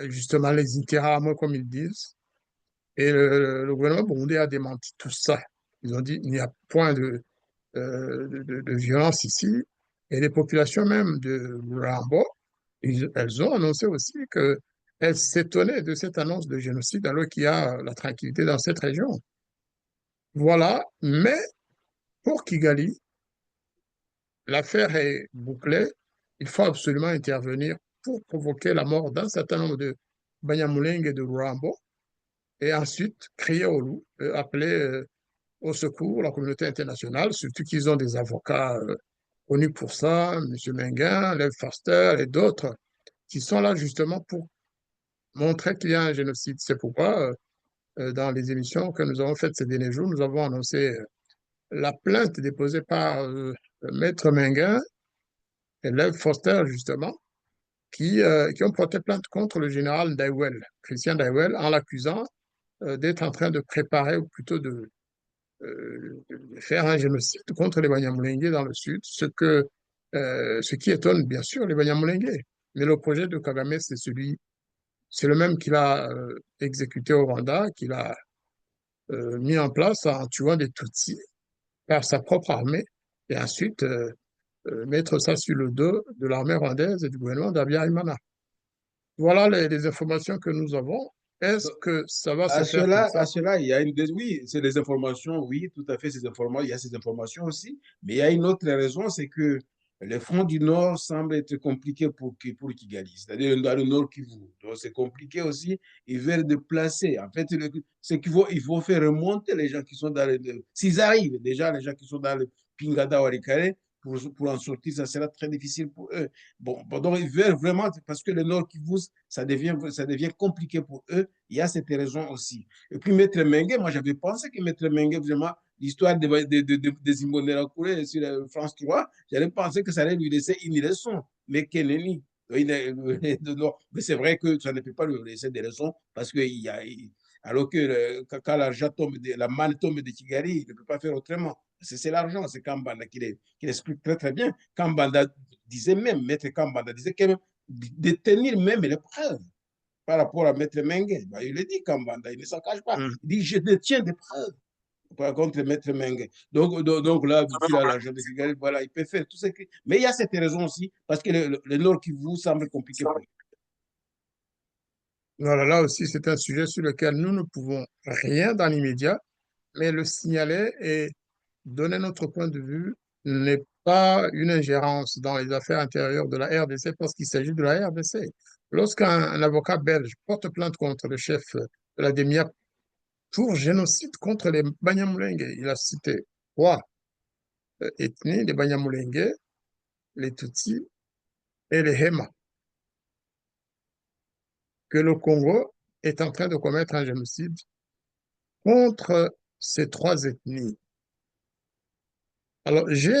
justement les Interahamwe, comme ils disent. Et le gouvernement burundais a démenti tout ça. Ils ont dit qu'il n'y a point de violence ici. Et les populations même de Rambo, elles ont annoncé aussi qu'elles s'étonnaient de cette annonce de génocide alors qu'il y a la tranquillité dans cette région. Voilà, mais pour Kigali, l'affaire est bouclée. Il faut absolument intervenir pour provoquer la mort d'un certain nombre de Banyamulenge et de Rambo et ensuite crier au loup, appeler au secours la communauté internationale, surtout qu'ils ont des avocats connus pour ça, M. Menguin, Lev Foster et d'autres, qui sont là justement pour montrer qu'il y a un génocide. C'est pourquoi, dans les émissions que nous avons faites ces derniers jours, nous avons annoncé la plainte déposée par Maître Menguin et Lev Foster, justement, qui ont porté plainte contre le général Daiwel, Christian Daiwel, en l'accusant d'être en train de préparer, ou plutôt de faire un génocide contre les Banyamulenge dans le sud, ce qui étonne bien sûr les Banyamulenge. Mais le projet de Kagame, c'est le même qu'il a exécuté au Rwanda, qu'il a mis en place en tuant des Tutsis par sa propre armée, et ensuite mettre ça sur le dos de l'armée rwandaise et du gouvernement d'Abiyarimana. Voilà les informations que nous avons. Est-ce que ça va se faire comme ça? À cela, il y a oui, c'est des informations, oui, tout à fait, il y a ces informations aussi, mais il y a une autre raison, c'est que le front du Nord semble être compliqué pour Kigali, c'est-à-dire dans le Nord Kivu. Donc c'est compliqué aussi, ils veulent déplacer. En fait, il faut faire remonter les gens qui sont dans s'ils arrivent déjà, les gens qui sont dans le Pingada Warikare, pour en sortir, ça sera très difficile pour eux. Bon, donc ils veulent vraiment, parce que le Nord Kivu, ça devient compliqué pour eux. Il y a cette raison aussi. Et puis Maître Mengue, moi j'avais pensé que Maître Mengue, vraiment, l'histoire des Imbonerakure sur France 3, j'avais pensé que ça allait lui laisser une leçon. Mais Keneni, mais c'est vrai que ça ne peut pas lui laisser des leçons parce qu'il y a, Alors que quand l'argent tombe, la manne tombe de Kigali, il ne peut pas faire autrement. C'est l'argent, c'est Kambanda qui l'explique très très bien. Kambanda disait même, Maître Kambanda disait que détenir même les preuves par rapport à Maître Mengue. Bah, il le dit, Kambanda, il ne s'en cache pas. Il dit, je détiens des preuves par contre Maître Mengue. Donc là, vu qu'il a l'argent de Kigali, voilà, il peut faire tout ce que... Mais il y a cette raison aussi, parce que le Nord Kivu semble compliqué pour lui. Voilà, là aussi, c'est un sujet sur lequel nous ne pouvons rien dans l'immédiat, mais le signaler et donner notre point de vue n'est pas une ingérence dans les affaires intérieures de la RDC parce qu'il s'agit de la RDC. Lorsqu'un avocat belge porte plainte contre le chef de la DEMIAP pour génocide contre les Banyamulenge, il a cité trois ethnies, les Banyamulenge, les Tutsis et les Hema, que le Congo est en train de commettre un génocide contre ces trois ethnies. Alors, j'ai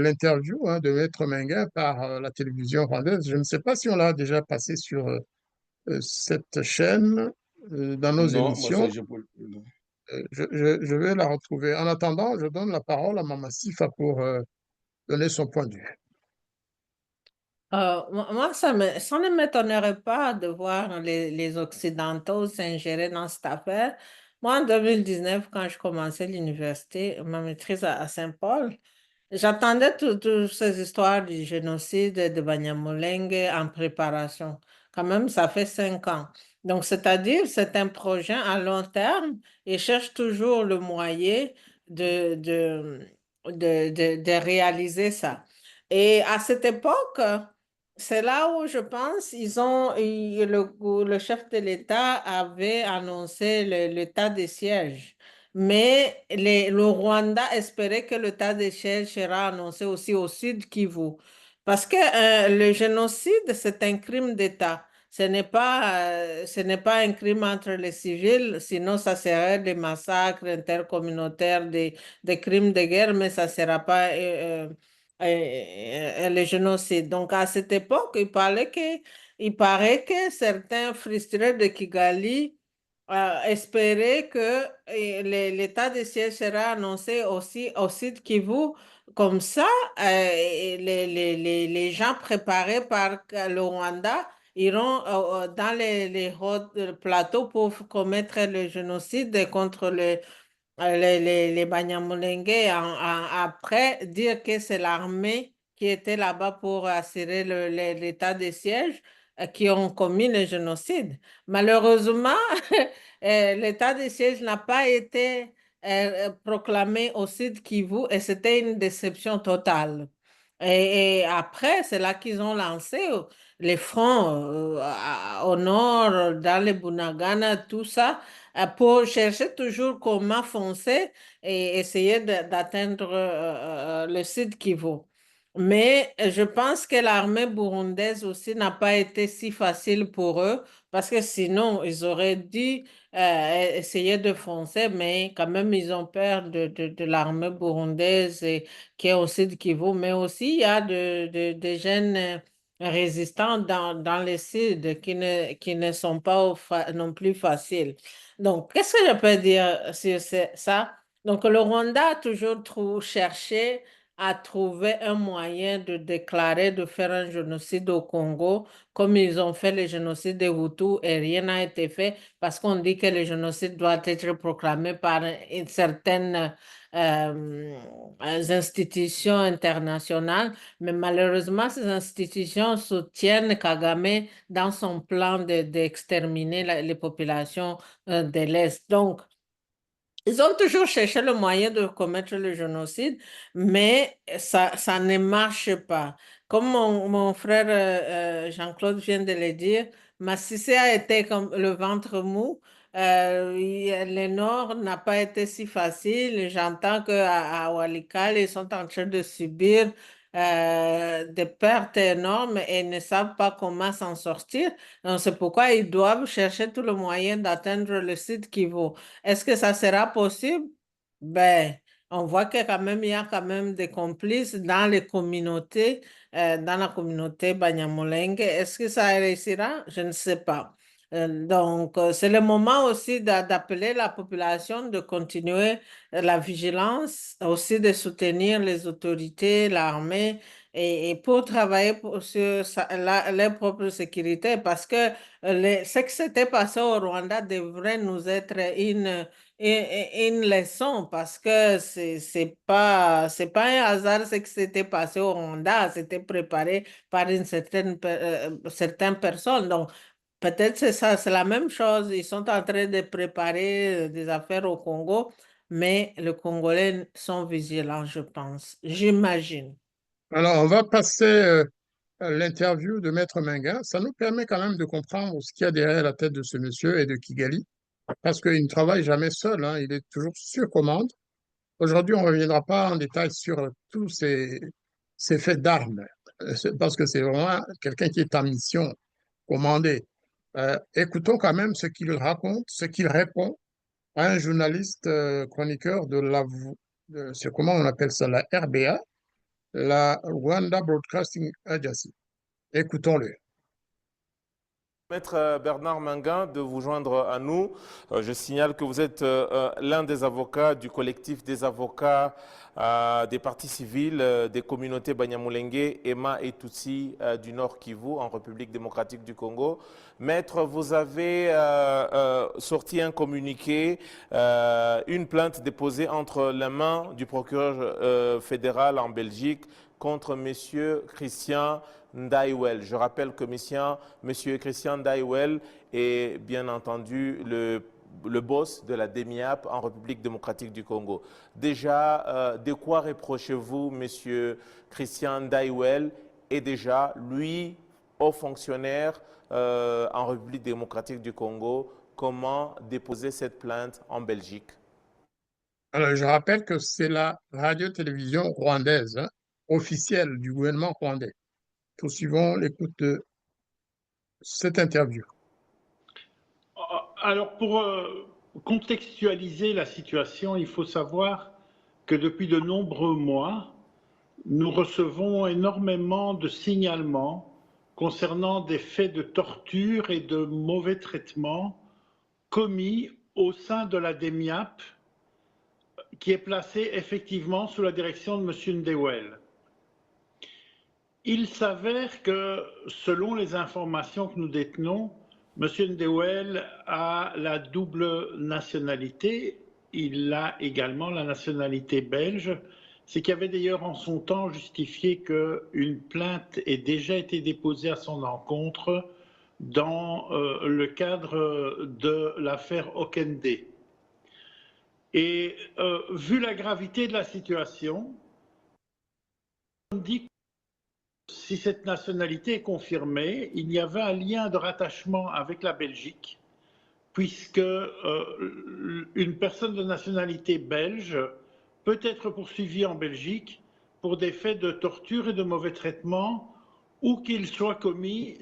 l'interview de Maître Mengue par la télévision rwandaise. Je ne sais pas si on l'a déjà passé sur cette chaîne dans nos Non, moi ça, émissions. non. Je vais la retrouver. En attendant, je donne la parole à Mama Sifa pour donner son point de vue. Moi, ça ne m'étonnerait pas de voir les Occidentaux s'ingérer dans cette affaire. Moi, en 2019, quand je commençais l'université, ma maîtrise à Saint-Paul, j'attendais toutes ces histoires du génocide de Banyamulenge en préparation. Quand même, ça fait 5 ans. Donc, c'est-à-dire, c'est un projet à long terme et cherche toujours le moyen de, de, de réaliser ça. Et à cette époque, c'est là où je pense le chef de l'État avait annoncé l'état de siège. Mais le Rwanda espérait que l'état de siège sera annoncé aussi au sud Kivu. Parce que le génocide, c'est un crime d'État. Ce n'est pas un crime entre les civils, sinon ça serait des massacres intercommunautaires, des crimes de guerre, mais ça ne sera pas le génocide. Donc à cette époque, il paraît que certains frustrés de Kigali espérer que l'état de siège sera annoncé aussi au sud Kivu. Comme ça, les gens préparés par le Rwanda iront dans les hauts plateaux pour commettre le génocide contre les Banyamulenge après dire que c'est l'armée qui était là-bas pour assurer l'état de siège qui ont commis le génocide. Malheureusement, l'état de siège n'a pas été proclamé au Sud Kivu et c'était une déception totale. Et après, c'est là qu'ils ont lancé les fronts au nord, dans les Bunagana, tout ça, pour chercher toujours comment foncer et essayer d'atteindre le Sud Kivu. Mais je pense que l'armée burundaise aussi n'a pas été si facile pour eux parce que sinon, ils auraient dû essayer de foncer, mais quand même, ils ont peur de l'armée burundaise qui est au Sud Kivu. Mais aussi, il y a des jeunes résistants dans le Sud qui ne sont pas non plus faciles. Donc, qu'est-ce que je peux dire sur ça? Donc, le Rwanda a toujours cherché à trouver un moyen de déclarer, de faire un génocide au Congo, comme ils ont fait le génocide des Hutus et rien n'a été fait parce qu'on dit que le génocide doit être proclamé par une certaine institutions internationales, mais malheureusement, ces institutions soutiennent Kagame dans son plan d'exterminer les populations de l'Est. Donc, ils ont toujours cherché le moyen de commettre le génocide, mais ça ne marche pas. Comme mon frère Jean-Claude vient de le dire, Massissé a été comme le ventre mou. Le Nord n'a pas été si facile. J'entends qu'à Walikale, ils sont en train de subir des pertes énormes et ne savent pas comment s'en sortir. Donc, c'est pourquoi ils doivent chercher tout le moyen d'atteindre le site Kivu. Est-ce que ça sera possible? Ben, on voit que quand même, il y a quand même des complices dans les communautés, dans la communauté Banyamulenge. Est-ce que ça réussira? Je ne sais pas. C'est le moment aussi d'appeler la population de continuer la vigilance, aussi de soutenir les autorités, l'armée, et pour travailler sur leur propre sécurité, parce que ce qui s'était passé au Rwanda devrait nous être une leçon, parce que c'est pas un hasard ce qui s'était passé au Rwanda, c'était préparé par certaines personnes. Donc, peut-être c'est ça, c'est la même chose. Ils sont en train de préparer des affaires au Congo, mais les Congolais sont vigilants, je pense. J'imagine. Alors, on va passer à l'interview de Maître Minguin. Ça nous permet quand même de comprendre ce qu'il y a derrière la tête de ce monsieur et de Kigali, parce qu'il ne travaille jamais seul, hein, il est toujours sur commande. Aujourd'hui, on ne reviendra pas en détail sur tous ces faits d'armes, parce que c'est vraiment quelqu'un qui est en mission, commandé. Écoutons quand même ce qu'il raconte, ce qu'il répond à un journaliste chroniqueur c'est comment on appelle ça, la RBA, la Rwanda Broadcasting Agency. Écoutons-le. Maître Bernard Minguin, de vous joindre à nous. Je signale que vous êtes l'un des avocats du collectif des avocats des partis civils des communautés Banyamulenge, Emma et Tutsi du Nord Kivu en République démocratique du Congo. Maître, vous avez sorti un communiqué, une plainte déposée entre les mains du procureur fédéral en Belgique contre M. Christian Ndaiwel. Je rappelle que M. Christian Ndaiwel est bien entendu le boss de la DEMIAP en République démocratique du Congo. Déjà, de quoi reprochez-vous M. Christian Ndaiwel et déjà, lui, haut fonctionnaire en République démocratique du Congo, comment déposer cette plainte en Belgique? Alors, je rappelle que c'est la radio-télévision rwandaise, hein, officielle du gouvernement rwandais. Poursuivons l'écoute de cette interview. Alors, pour contextualiser la situation, il faut savoir que depuis de nombreux mois, nous recevons énormément de signalements concernant des faits de torture et de mauvais traitements commis au sein de la DEMIAP, qui est placée effectivement sous la direction de M. Ndaiwel. Il s'avère que, selon les informations que nous détenons, M. Ndaiwel a la double nationalité. Il a également la nationalité belge, ce qui avait d'ailleurs en son temps justifié qu'une plainte ait déjà été déposée à son encontre dans le cadre de l'affaire Okende. Et vu la gravité de la situation, on dit que si cette nationalité est confirmée, il y avait un lien de rattachement avec la Belgique, puisque une personne de nationalité belge peut être poursuivie en Belgique pour des faits de torture et de mauvais traitement, ou qu'ils soient commis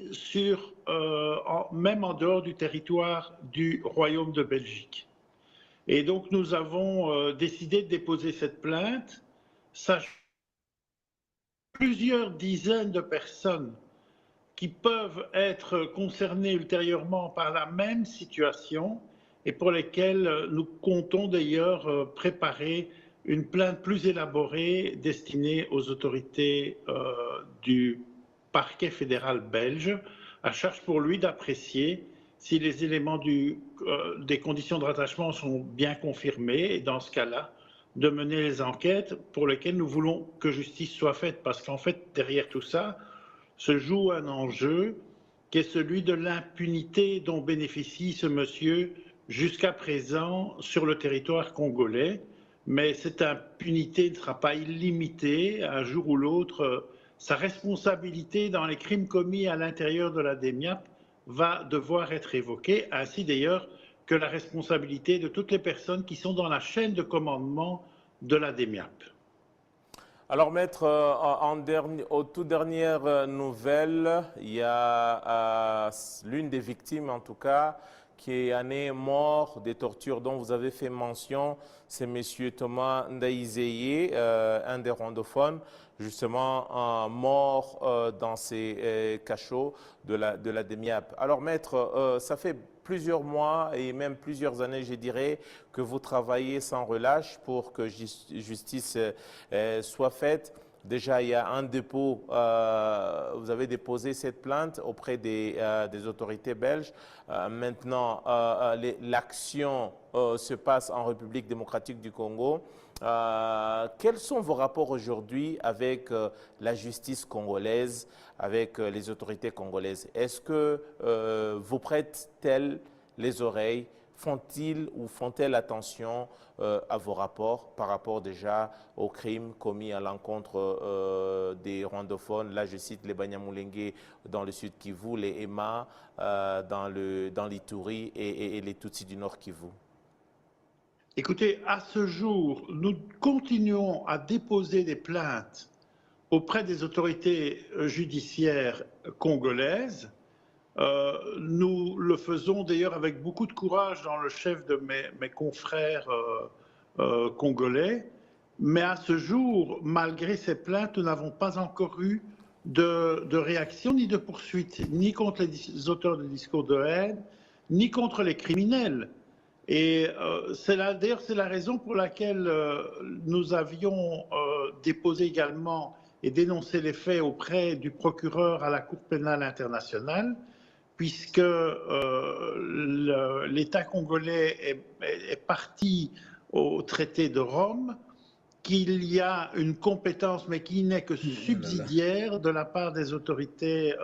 même en dehors du territoire du Royaume de Belgique. Et donc nous avons décidé de déposer cette plainte, sachant plusieurs dizaines de personnes qui peuvent être concernées ultérieurement par la même situation et pour lesquelles nous comptons d'ailleurs préparer une plainte plus élaborée destinée aux autorités du parquet fédéral belge, à charge pour lui d'apprécier si les éléments des conditions de rattachement sont bien confirmés, et dans ce cas-là, de mener les enquêtes pour lesquelles nous voulons que justice soit faite. Parce qu'en fait, derrière tout ça, se joue un enjeu qui est celui de l'impunité dont bénéficie ce monsieur jusqu'à présent sur le territoire congolais. Mais cette impunité ne sera pas illimitée. Un jour ou l'autre, sa responsabilité dans les crimes commis à l'intérieur de la DEMIAP va devoir être évoquée, ainsi d'ailleurs que la responsabilité de toutes les personnes qui sont dans la chaîne de commandement de la DEMIAP. Alors, Maître, aux toutes dernières nouvelles, il y a l'une des victimes, en tout cas, qui en est mort des tortures dont vous avez fait mention. C'est M. Thomas Ndaïzeye, un des rwandophones, justement mort dans ces cachots de la DEMIAP. Alors maître, ça fait plusieurs mois et même plusieurs années, je dirais, que vous travaillez sans relâche pour que justice soit faite. Déjà, il y a un dépôt, vous avez déposé cette plainte auprès des autorités belges. Maintenant, l'action se passe en République démocratique du Congo. Quels sont vos rapports aujourd'hui avec la justice congolaise, avec les autorités congolaises? Est-ce que vous prêtent-elles les oreilles? Font-ils ou font-elles attention à vos rapports par rapport déjà aux crimes commis à l'encontre des rwandophones? Là, je cite les Banyamulenge dans le sud Kivu, les Ema dans l'Ituri et les Tutsis du nord Kivu. Écoutez, à ce jour, nous continuons à déposer des plaintes auprès des autorités judiciaires congolaises. Nous le faisons d'ailleurs avec beaucoup de courage dans le chef de mes confrères congolais, mais à ce jour, malgré ces plaintes, nous n'avons pas encore eu de réaction ni de poursuite, ni contre les auteurs de discours de haine, ni contre les criminels. Et d'ailleurs, c'est la raison pour laquelle nous avions déposé également et dénoncé les faits auprès du procureur à la Cour pénale internationale, puisque l'État congolais est parti au traité de Rome, qu'il y a une compétence, mais qui n'est que subsidiaire de la part des autorités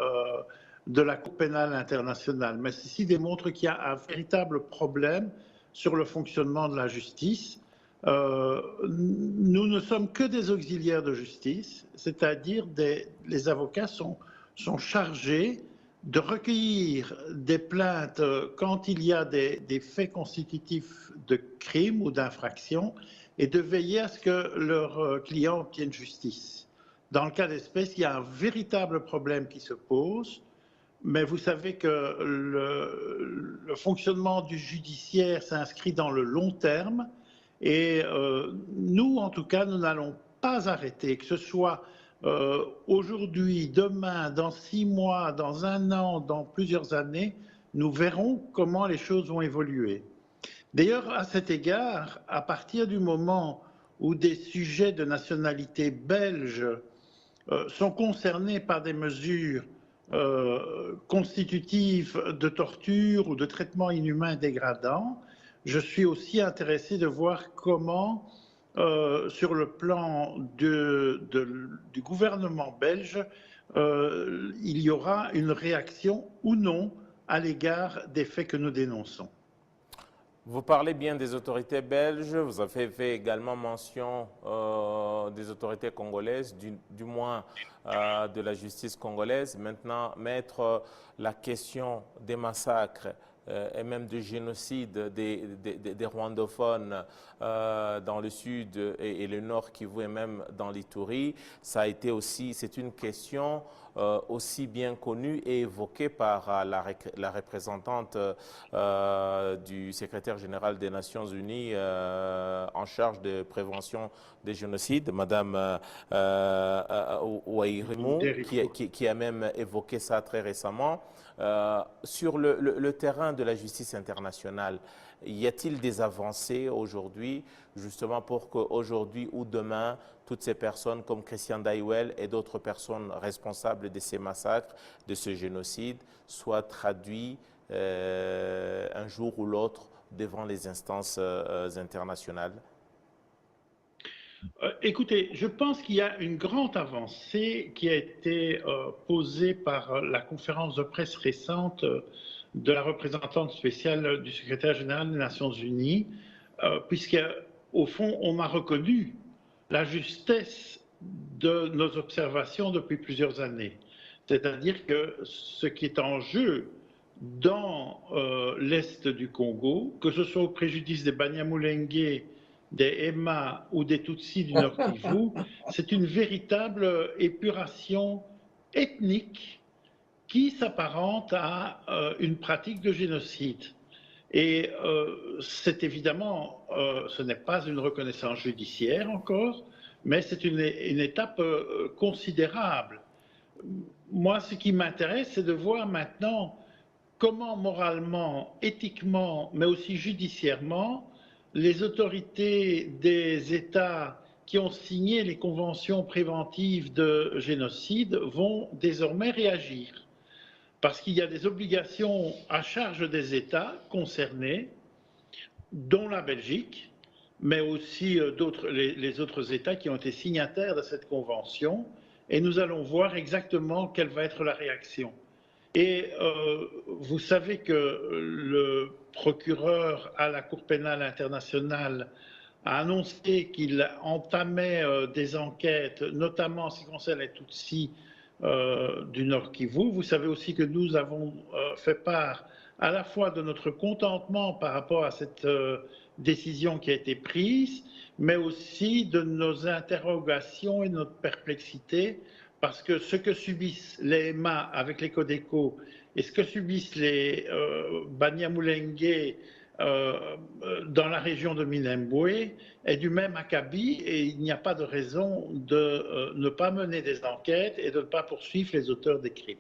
de la Cour pénale internationale. Mais ceci démontre qu'il y a un véritable problème sur le fonctionnement de la justice. Nous ne sommes que des auxiliaires de justice, c'est-à-dire les avocats sont chargés de recueillir des plaintes quand il y a des faits constitutifs de crimes ou d'infractions et de veiller à ce que leurs clients obtiennent justice. Dans le cas d'espèce, il y a un véritable problème qui se pose, mais vous savez que le fonctionnement du judiciaire s'inscrit dans le long terme et nous, en tout cas, nous n'allons pas arrêter, que ce soit aujourd'hui, demain, dans 6 mois, dans 1 an, dans plusieurs années, nous verrons comment les choses vont évoluer. D'ailleurs, à cet égard, à partir du moment où des sujets de nationalité belge sont concernés par des mesures constitutives de torture ou de traitement inhumain dégradant, je suis aussi intéressé de voir comment sur le plan du gouvernement belge, il y aura une réaction ou non à l'égard des faits que nous dénonçons. Vous parlez bien des autorités belges, vous avez fait également mention des autorités congolaises, du moins de la justice congolaise. Maintenant, mettre la question des massacres et même du génocide des rwandophones dans le sud et le nord Kivu et même dans l'Ituri, ça a été aussi, c'est une question aussi bien connue et évoquée par la représentante du secrétaire général des Nations Unies en charge de prévention des génocides, Madame Ouaïrimou, qui a même évoqué ça très récemment. Sur le terrain de la justice internationale, y a-t-il des avancées aujourd'hui, justement pour qu'aujourd'hui ou demain, toutes ces personnes comme Christian Daiwel et d'autres personnes responsables de ces massacres, de ce génocide, soient traduites un jour ou l'autre devant les instances internationales? Écoutez, je pense qu'il y a une grande avancée qui a été posée par la conférence de presse récente de la représentante spéciale du secrétaire général des Nations Unies, puisqu'au fond, on a reconnu la justesse de nos observations depuis plusieurs années. C'est-à-dire que ce qui est en jeu dans l'Est du Congo, que ce soit au préjudice des Banyamulenge, des Ema ou des Tutsis du Nord Kivu, c'est une véritable épuration ethnique qui s'apparente à une pratique de génocide. Et c'est évidemment, ce n'est pas une reconnaissance judiciaire encore, mais c'est une étape considérable. Moi, ce qui m'intéresse, c'est de voir maintenant comment moralement, éthiquement, mais aussi judiciairement, les autorités des États qui ont signé les conventions préventives de génocide vont désormais réagir. Parce qu'il y a des obligations à charge des États concernés, dont la Belgique, mais aussi les autres États qui ont été signataires de cette convention, et nous allons voir exactement quelle va être la réaction. Et vous savez que le procureur à la Cour pénale internationale a annoncé qu'il entamait des enquêtes, notamment en ce qui concerne les Tutsis du Nord Kivu. Vous savez aussi que nous avons fait part à la fois de notre contentement par rapport à cette décision qui a été prise, mais aussi de nos interrogations et notre perplexité, parce que ce que subissent les EMA avec les Codeco et ce que subissent les Banyamulenge dans la région de Minembwe est du même acabit, et il n'y a pas de raison de ne pas mener des enquêtes et de ne pas poursuivre les auteurs des crimes.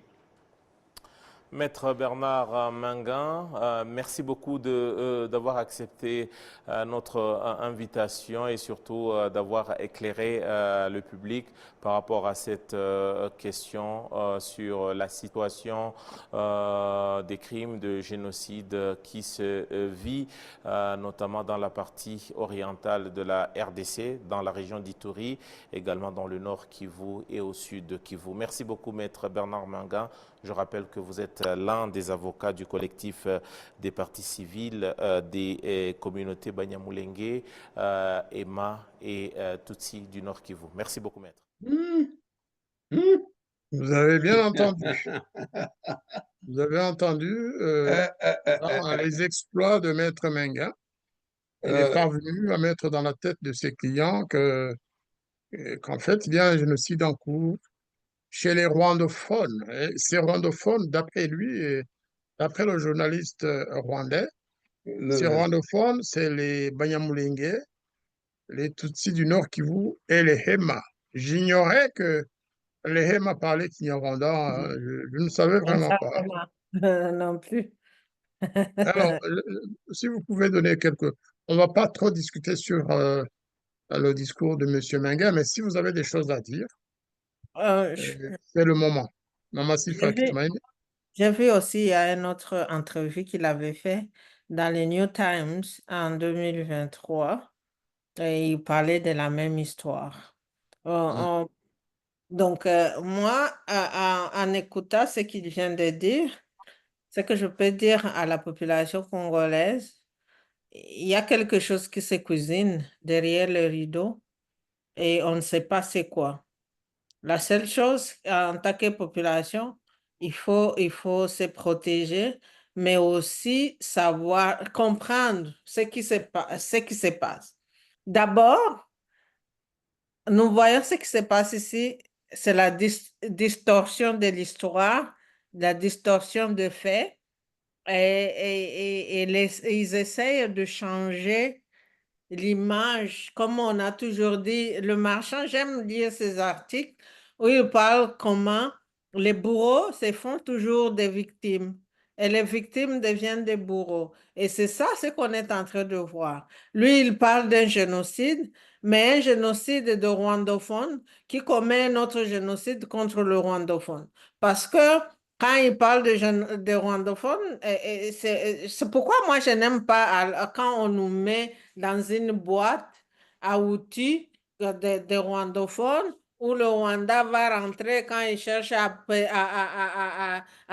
Maître Bernard Mangan, merci beaucoup d'avoir accepté notre invitation et surtout d'avoir éclairé le public par rapport à cette question sur la situation des crimes de génocide qui se vit notamment dans la partie orientale de la RDC, dans la région d'Ituri, également dans le nord Kivu et au sud de Kivu. Merci beaucoup, Maître Bernard Mangan. Je rappelle que vous êtes l'un des avocats du collectif des partis civils des communautés Banyamulenge, EMA et Tutsi du Nord Kivu. Merci beaucoup, maître. Vous avez bien entendu. Vous avez entendu les exploits de Maître Mangan. Il est parvenu à mettre dans la tête de ses clients qu'en fait, il y a un génocide en cours chez les rwandophones. Et ces rwandophones, d'après lui et d'après le journaliste rwandais, ces rwandophones, c'est les Banyamulenge, les Tutsis du Nord Kivu et les Hema. J'ignorais que les Hema parlaient Kinyarwanda, je ne savais vraiment pas. Non plus. Alors, si vous pouvez donner quelques... On ne va pas trop discuter sur le discours de M. Mangan, mais si vous avez des choses à dire, c'est le moment. J'ai vu aussi, il y a une autre entrevue qu'il avait fait dans le New Times en 2023, et il parlait de la même histoire. Donc, moi, en écoutant ce qu'il vient de dire, ce que je peux dire à la population congolaise, il y a quelque chose qui se cuisine derrière le rideau et on ne sait pas c'est quoi. La seule chose, en tant que population, il faut se protéger, mais aussi savoir, comprendre ce qui se passe. D'abord, nous voyons ce qui se passe ici, c'est la distorsion de l'histoire, la distorsion des faits, et ils essayent de changer l'image, comme on a toujours dit. Le Marchand, j'aime lire ces articles où il parle comment les bourreaux se font toujours des victimes et les victimes deviennent des bourreaux. Et c'est ça ce qu'on est en train de voir. Lui, il parle d'un génocide, mais un génocide de rwandophones qui commet un autre génocide contre le rwandophone. Parce que quand il parle de rwandophones, c'est pourquoi moi je n'aime pas quand on nous met dans une boîte à outils de rwandophones où le Rwanda va rentrer quand il cherche à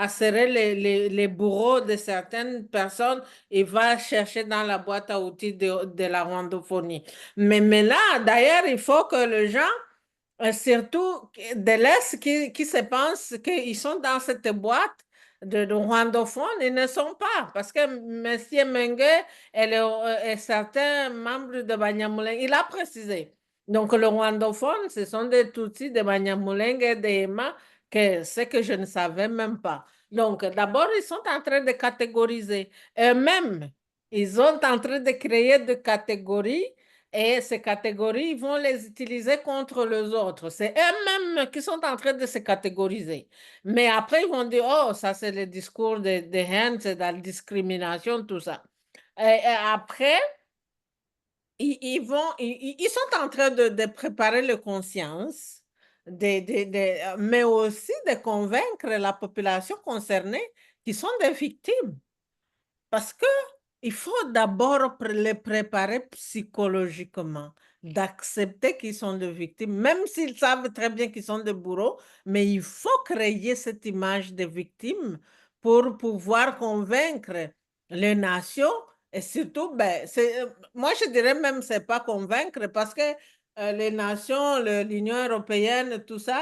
serrer les bourreaux de certaines personnes, il va chercher dans la boîte à outils de la rwandophonie. Mais là, d'ailleurs, il faut que les gens, surtout de l'Est, qui se pensent qu'ils sont dans cette boîte de rwandophones, ils ne sont pas, parce que M. Mengue et certains membres de Banyamulenge, il a précisé. Donc, le rwandophone, ce sont des Tutsis, des Banyamulenge et des Hema, ce que je ne savais même pas. Donc, d'abord, ils sont en train de catégoriser eux-mêmes. Ils sont en train de créer des catégories et ces catégories, ils vont les utiliser contre les autres. C'est eux-mêmes qui sont en train de se catégoriser. Mais après, ils vont dire, oh, ça c'est le discours de haine, c'est de la discrimination, tout ça. Et après, ils sont en train de préparer les consciences, mais aussi de convaincre la population concernée qui sont des victimes. Parce que il faut d'abord les préparer psychologiquement, d'accepter qu'ils sont des victimes, même s'ils savent très bien qu'ils sont des bourreaux, mais il faut créer cette image de victime pour pouvoir convaincre les nations et surtout, ben, moi je dirais même c'est pas convaincre parce que les nations, l'Union européenne, tout ça,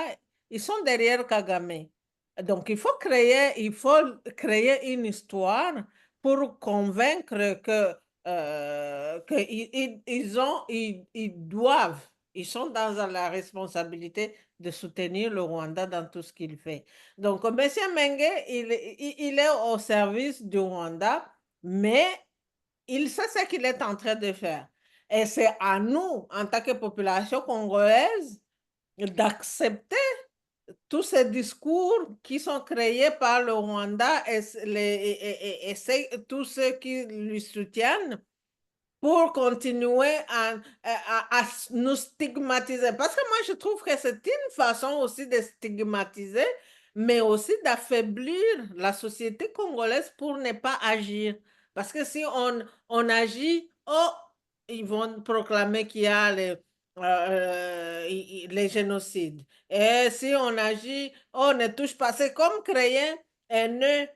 ils sont derrière Kagame. Donc il faut créer une histoire pour convaincre que ils sont dans la responsabilité de soutenir le Rwanda dans tout ce qu'il fait. Donc, M. Menge, il est au service du Rwanda, mais il sait ce qu'il est en train de faire. Et c'est à nous, en tant que population congolaise, d'accepter tous ces discours qui sont créés par le Rwanda et tous ceux qui lui soutiennent pour continuer à nous stigmatiser. Parce que moi, je trouve que c'est une façon aussi de stigmatiser, mais aussi d'affaiblir la société congolaise pour ne pas agir. Parce que si on agit, oh, ils vont proclamer qu'il y a les génocides. Et si on agit, oh, on ne touche pas. C'est comme créer un œuf,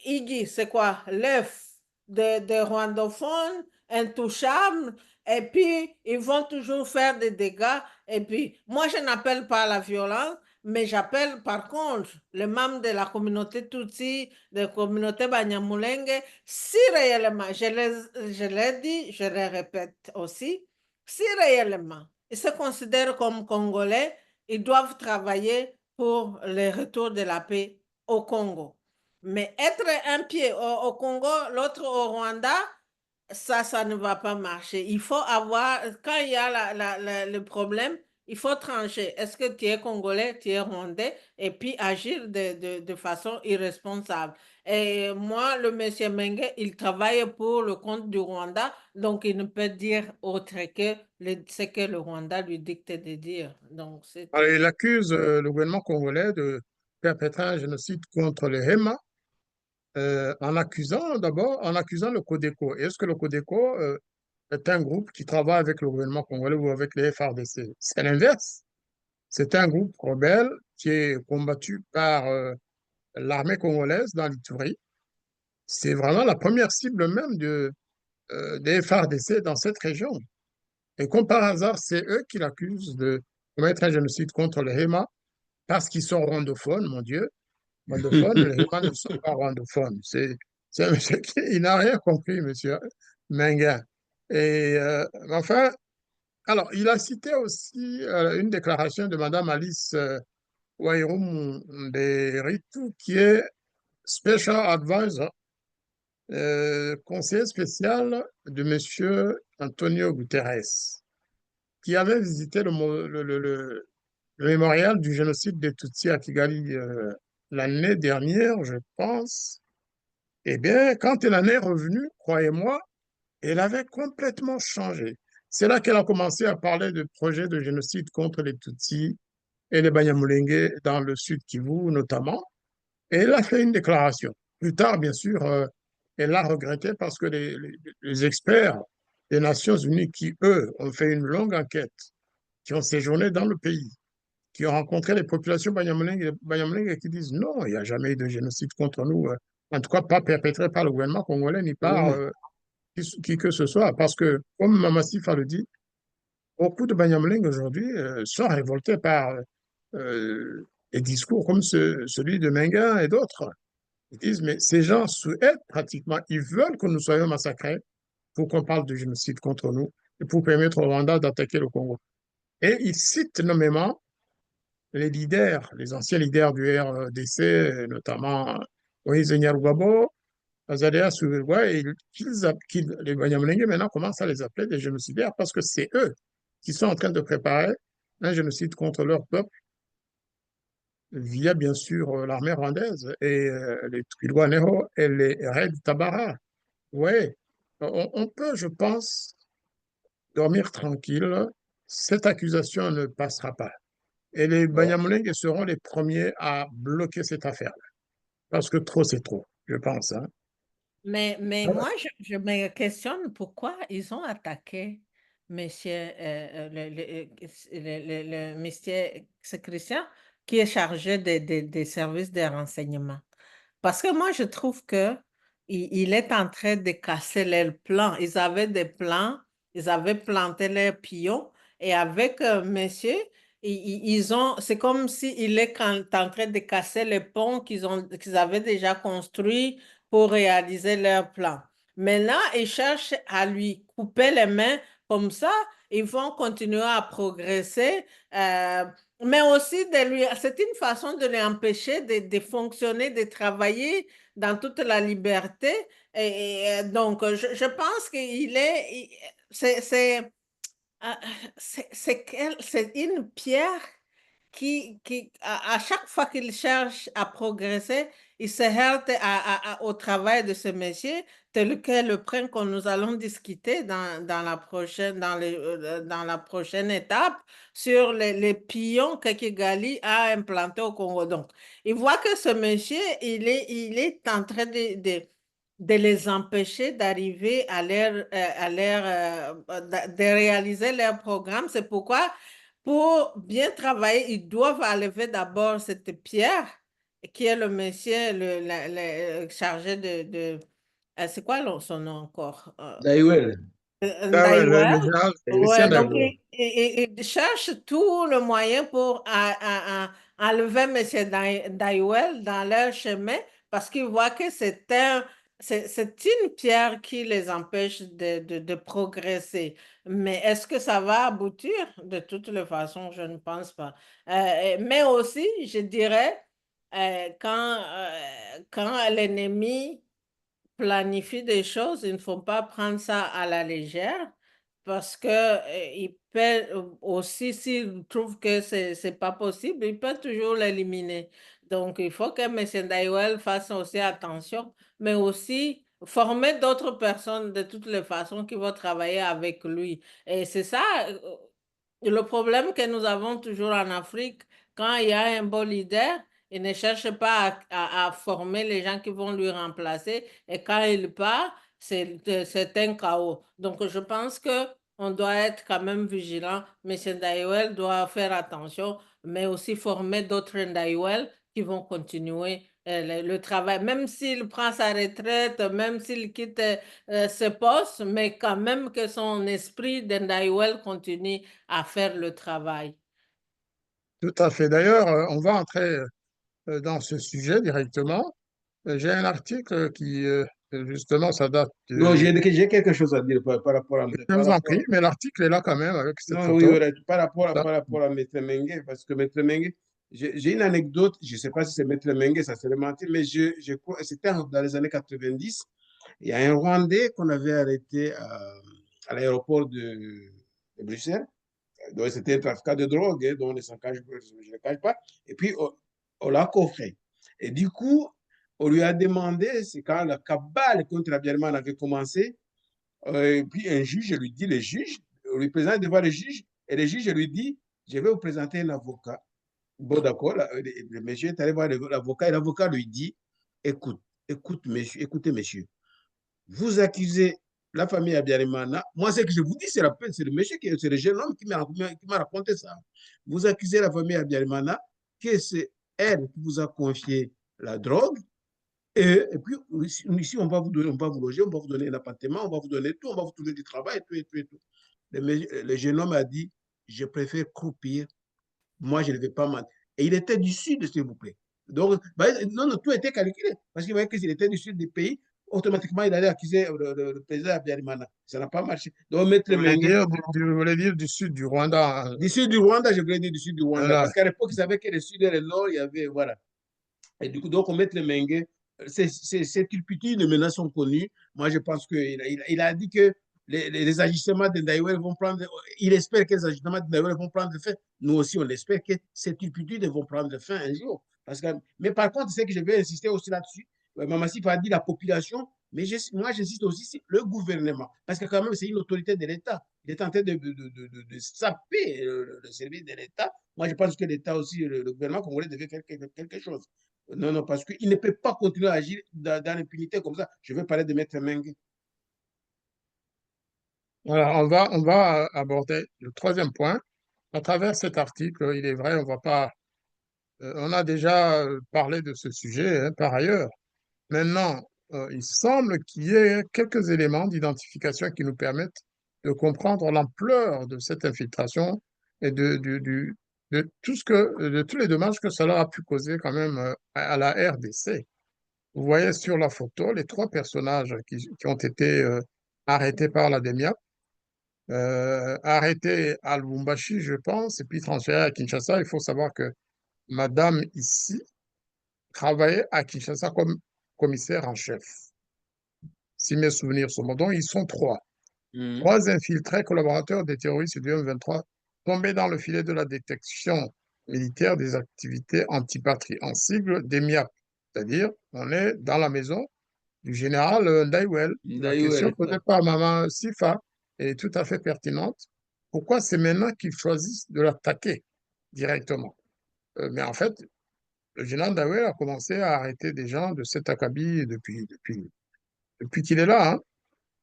Iggy, c'est quoi? L'œuf de rwandophones intouchables, et puis ils vont toujours faire des dégâts. Et puis, moi, je n'appelle pas à la violence, mais j'appelle par contre les membres de la communauté Tutsi, de la communauté Banyamulenge, si réellement, je l'ai dit, je le répète aussi, si réellement ils se considèrent comme Congolais, ils doivent travailler pour le retour de la paix au Congo. Mais être un pied au Congo, l'autre au Rwanda, ça ne va pas marcher. Il faut avoir, quand il y a le problème, il faut trancher. Est-ce que tu es Congolais, tu es Rwandais, et puis agir de façon irresponsable. Et moi, le monsieur Menge, il travaille pour le compte du Rwanda, donc il ne peut dire autre que ce que le Rwanda lui dicte de dire. Donc, c'est Alors, il accuse le gouvernement congolais de perpétrer un génocide contre les Hema en accusant le Codeco. Est-ce que le Codeco est un groupe qui travaille avec le gouvernement congolais ou avec les FARDC? C'est l'inverse. C'est un groupe rebelle qui est combattu par l'armée congolaise dans l'Ituri. C'est vraiment la première cible même des FARDC dans cette région. Et comme par hasard, c'est eux qui l'accusent de commettre un génocide contre les Hema parce qu'ils sont rwandophones, mon Dieu. Rwandophones, les Hema ne sont pas rwandophones. C'est un monsieur qui il n'a rien compris, monsieur Menga. Et enfin, alors, il a cité aussi une déclaration de Mme Alice Wairum de Ritu, qui est Special Advisor, conseiller spécial de M. Antonio Guterres, qui avait visité le mémorial du génocide des Tutsis à Kigali l'année dernière, je pense. Eh bien, quand elle en est revenue, croyez-moi, elle avait complètement changé. C'est là qu'elle a commencé à parler de projets de génocide contre les Tutsis et les Banyamulenge dans le sud Kivu notamment. Et elle a fait une déclaration. Plus tard, bien sûr, elle l'a regretté parce que les experts des Nations Unies qui, eux, ont fait une longue enquête, qui ont séjourné dans le pays, qui ont rencontré les populations Banyamulenge et qui disent non, il n'y a jamais eu de génocide contre nous, en tout cas pas perpétré par le gouvernement congolais ni par qui que ce soit. Parce que, comme Mama Sifa le dit, beaucoup de Banyamulenge aujourd'hui sont révoltés par des discours comme celui de Menga et d'autres. Ils disent, mais ces gens souhaitent pratiquement, ils veulent que nous soyons massacrés pour qu'on parle de génocide contre nous et pour permettre au Rwanda d'attaquer le Congo. Et ils citent nommément les leaders, les anciens leaders du RDC, notamment Moïse Nyarugabo, Azadea Souvelwa, et les Banyamulenge maintenant commencent à les appeler des génocidaires parce que c'est eux qui sont en train de préparer un génocide contre leur peuple via bien sûr l'armée rwandaise et les Twirwaneho et les Red Tabara. Oui, on peut, je pense, dormir tranquille. Cette accusation ne passera pas. Et les Banyamulenge seront les premiers à bloquer cette affaire parce que trop, c'est trop, je pense. Hein. Mais moi, je me questionne pourquoi ils ont attaqué monsieur, le monsieur Christian qui est chargé des services de renseignement. Parce que moi, je trouve que il est en train de casser leurs plans. Ils avaient des plans, ils avaient planté leurs pions et avec monsieur, c'est comme s'il est en train de casser les ponts qu'ils avaient déjà construits pour réaliser leur plan. Maintenant, ils cherchent à lui couper les mains comme ça, ils vont continuer à progresser, mais aussi c'est une façon de l'empêcher de fonctionner, de travailler dans toute la liberté. Donc, je pense qu'il est, c'est une pierre qui à chaque fois qu'il cherche à progresser, il se heurte au travail de ce monsieur, tel que le point que nous allons discuter dans la prochaine étape sur les pions que Kigali a implantés au Congo. Donc, il voit que ce monsieur, il est en train de les empêcher d'arriver de réaliser leur programme. C'est pourquoi pour bien travailler, ils doivent enlever d'abord cette pierre, qui est le monsieur chargé c'est quoi son nom encore? Daiwel. Le général Christian Ouais, donc Dabour. il cherche tout le moyen pour enlever M. Daiwel dans leur chemin parce qu'il voit que c'est une pierre qui les empêche de progresser. Mais est-ce que ça va aboutir? De toutes les façons, je ne pense pas. Mais aussi, je dirais, quand l'ennemi planifie des choses, il ne faut pas prendre ça à la légère parce que il peut aussi, s'il trouve que c'est pas possible, il peut toujours l'éliminer. Donc, il faut que M. Daiwel fasse aussi attention, mais aussi former d'autres personnes de toutes les façons qui vont travailler avec lui. Et c'est ça, le problème que nous avons toujours en Afrique, quand il y a un bon leader, il ne cherche pas à former les gens qui vont lui remplacer. Et quand il part, c'est un chaos. Donc, je pense qu'on doit être quand même vigilant. M. Ndaiwel doit faire attention, mais aussi former d'autres Ndaiwel qui vont continuer le travail, même s'il prend sa retraite, même s'il quitte ce poste, mais quand même que son esprit d'Ndaiwel continue à faire le travail. Tout à fait. D'ailleurs, on va entrer dans ce sujet directement. J'ai un article qui, justement, ça date Non, de... j'ai quelque chose à dire par rapport à... Je vous en prie, mais l'article est là quand même avec cette Non, oui, photo. voilà, par rapport à Maître Mengue, parce que Maître Mengue, j'ai une anecdote, je ne sais pas si c'est Maître Mengue, ça serait menti, mais je crois, c'était dans les années 90, il y a un Rwandais qu'on avait arrêté à l'aéroport de Bruxelles. Donc, c'était un trafiquant de drogue, hein, dont je ne le cache pas. Et puis, on l'a coffré. Et du coup, on lui a demandé, c'est quand la cabale contre Abiyarimana avait commencé, et puis un juge lui dit, on lui présente devant le juge, et le juge lui dit, je vais vous présenter un avocat. Bon, d'accord, le monsieur est allé voir l'avocat, et l'avocat lui dit, écoutez, monsieur, vous accusez la famille Abiyarimana. Moi, ce que je vous dis, c'est le monsieur, c'est le jeune homme qui m'a raconté ça. Vous accusez la famille Abiyarimana que c'est elle qui vous a confié la drogue. Et puis, ici, on va vous loger, on va vous donner un appartement, on va vous donner tout, on va vous donner du travail, tout et tout et tout. Le jeune homme a dit, je préfère croupir, moi, je ne vais pas mentir. Et il était du sud, s'il vous plaît. Donc, non, tout était calculé. Parce qu'il voyait que s'il était du sud du pays, automatiquement, il allait accuser le président Abiyarimana. Ça n'a pas marché. Donc, Maître Mengue... Vous voulez dire du sud du Rwanda? Du sud du Rwanda, je voulais dire du sud du Rwanda. Voilà. Parce qu'à l'époque, ils savaient que le sud et le nord, il y avait... Voilà. Et du coup, donc, Maître Mengue, ces turpitudes maintenant sont connues. Moi, je pense qu'il a dit que les ajustements de Ndaïwel vont prendre, il espère que les ajustements de Ndaïwel vont prendre fin. Nous aussi, on espère que ces turpitudes vont prendre fin un jour. Mais par contre, c'est que je vais insister aussi là-dessus. Mamassif a dit la population, mais moi, j'insiste aussi sur le gouvernement, parce que quand même, c'est une autorité de l'État. Il est en train de saper le service de l'État. Moi, je pense que l'État aussi, le gouvernement congolais devait faire quelque chose. Non, non, parce qu'il ne peut pas continuer à agir dans l'impunité comme ça. Je vais parler de Maître Meng. Voilà, on va aborder le troisième point. À travers cet article, il est vrai, on va pas, on a déjà parlé de ce sujet hein, par ailleurs. Maintenant, il semble qu'il y ait quelques éléments d'identification qui nous permettent de comprendre l'ampleur de cette infiltration et de de tous les dommages que cela a pu causer quand même à la RDC. Vous voyez sur la photo les trois personnages qui ont été arrêtés par la DEMIAP, arrêtés à Lubumbashi, je pense, et puis transférés à Kinshasa. Il faut savoir que madame ici travaillait à Kinshasa comme commissaire en chef. Si mes souvenirs sont bons, donc ils sont trois. Trois infiltrés collaborateurs des terroristes du M23 tombés dans le filet de la détection militaire des activités anti-patrie, en sigle DEMIAP. C'est-à-dire, on est dans la maison du général Ndaïwel. La question posée par Maman Sifa est tout à fait pertinente. Pourquoi c'est maintenant qu'ils choisissent de l'attaquer directement? Mais en fait, le général Ndaïwel a commencé à arrêter des gens de cet acabit depuis qu'il est là. Hein.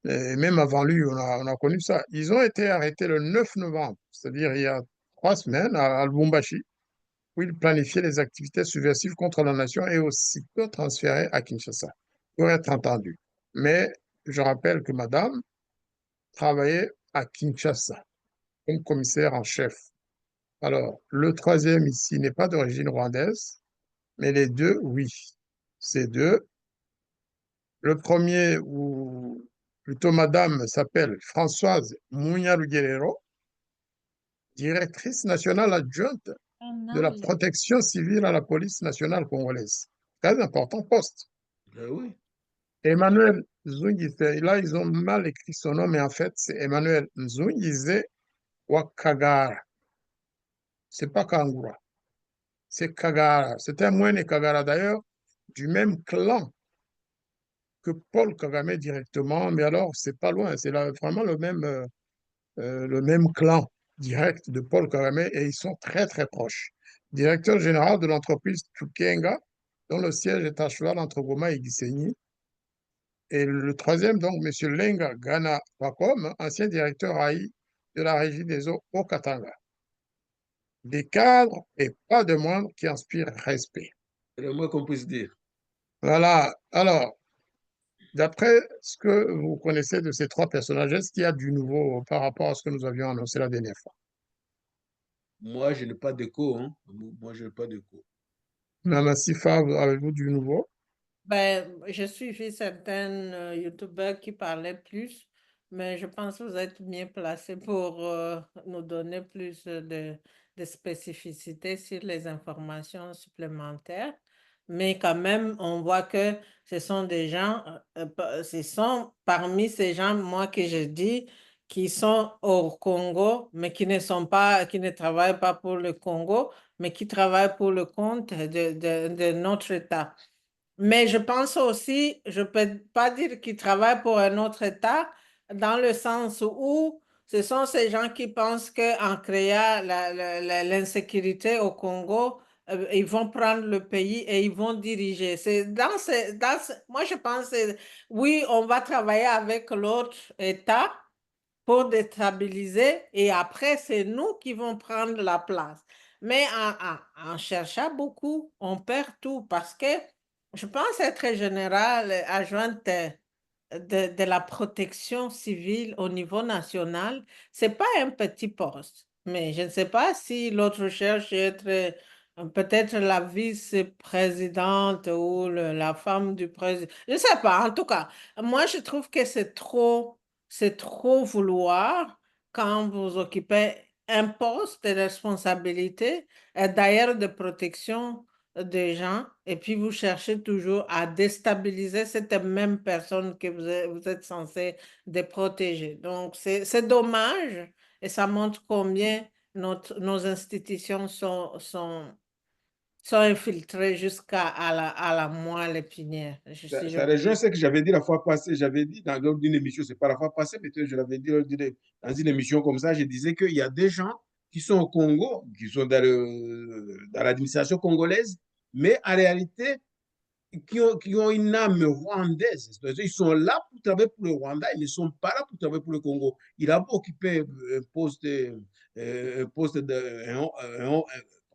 Et même avant lui, on a connu ça. Ils ont été arrêtés le 9 novembre, c'est-à-dire il y a 3 semaines, à Lubumbashi, où ils planifiaient les activités subversives contre la nation et aussitôt transférés à Kinshasa pour être entendus. Mais je rappelle que madame travaillait à Kinshasa comme commissaire en chef. Alors, le troisième ici n'est pas d'origine rwandaise, mais les deux, oui. Ces deux. Le premier, ou plutôt madame, s'appelle Françoise Munya-Luguerero, directrice nationale adjointe de la protection civile à la police nationale congolaise. Très important poste. Oui. Emmanuel Nzungize, là ils ont mal écrit son nom, mais en fait c'est Emmanuel Nzungize Wakagara. C'est pas Kangura, c'est Kagara. C'est un moine Kagara d'ailleurs, du même clan que Paul Kagame directement, mais alors c'est pas loin, c'est vraiment le même clan direct de Paul Kagame et ils sont très très proches. Directeur général de l'entreprise Tukenga, dont le siège est à cheval entre Goma et Gisenyi. Et le troisième, donc, M. Lenga Gana Wakom, ancien directeur AI de la Régie des eaux au Katanga. Des cadres et pas de moindre qui inspirent respect. C'est le moins qu'on puisse dire. Voilà. Alors, d'après ce que vous connaissez de ces trois personnages, est-ce qu'il y a du nouveau par rapport à ce que nous avions annoncé la dernière fois? Moi, je n'ai pas d'écho. Hein. Moi, je n'ai pas d'écho. Mme Sifa, avez-vous du nouveau? Ben, j'ai suivi certains youtubeurs qui parlaient plus, mais je pense que vous êtes bien placé pour nous donner plus de spécificité sur les informations supplémentaires. Mais quand même, on voit que ce sont des gens, ce sont parmi ces gens, moi que je dis, qui sont au Congo, mais qui ne travaillent pas pour le Congo, mais qui travaillent pour le compte de notre État. Mais je pense aussi, je ne peux pas dire qu'ils travaillent pour un autre État, dans le sens où ce sont ces gens qui pensent qu'en créant l'insécurité au Congo, ils vont prendre le pays et ils vont diriger. Moi, je pense, oui, on va travailler avec l'autre État pour déstabiliser et après, c'est nous qui vont prendre la place. Mais en cherchant beaucoup, on perd tout parce que je pense être général adjointe de la protection civile au niveau national. Ce n'est pas un petit poste, mais je ne sais pas si l'autre cherche à être peut-être la vice-présidente ou la femme du président. Je ne sais pas, en tout cas, moi je trouve que c'est trop vouloir quand vous occupez un poste de responsabilité, d'ailleurs de protection des gens et puis vous cherchez toujours à déstabiliser cette même personne que vous êtes censé de protéger. Donc, c'est dommage et ça montre combien nos institutions sont infiltrées jusqu'à à la moelle épinière, si je Ça peux rejoint dire. ce que j'avais dit la fois passée. J'avais dit lors d'une émission, c'est pas la fois passée, mais je l'avais dit dans une émission comme ça. Je disais qu'il y a des gens qui sont au Congo, qui sont dans l'administration congolaise, mais en réalité, qui ont une âme rwandaise. C'est-à-dire, ils sont là pour travailler pour le Rwanda, ils ne sont pas là pour travailler pour le Congo. Il a occupé un poste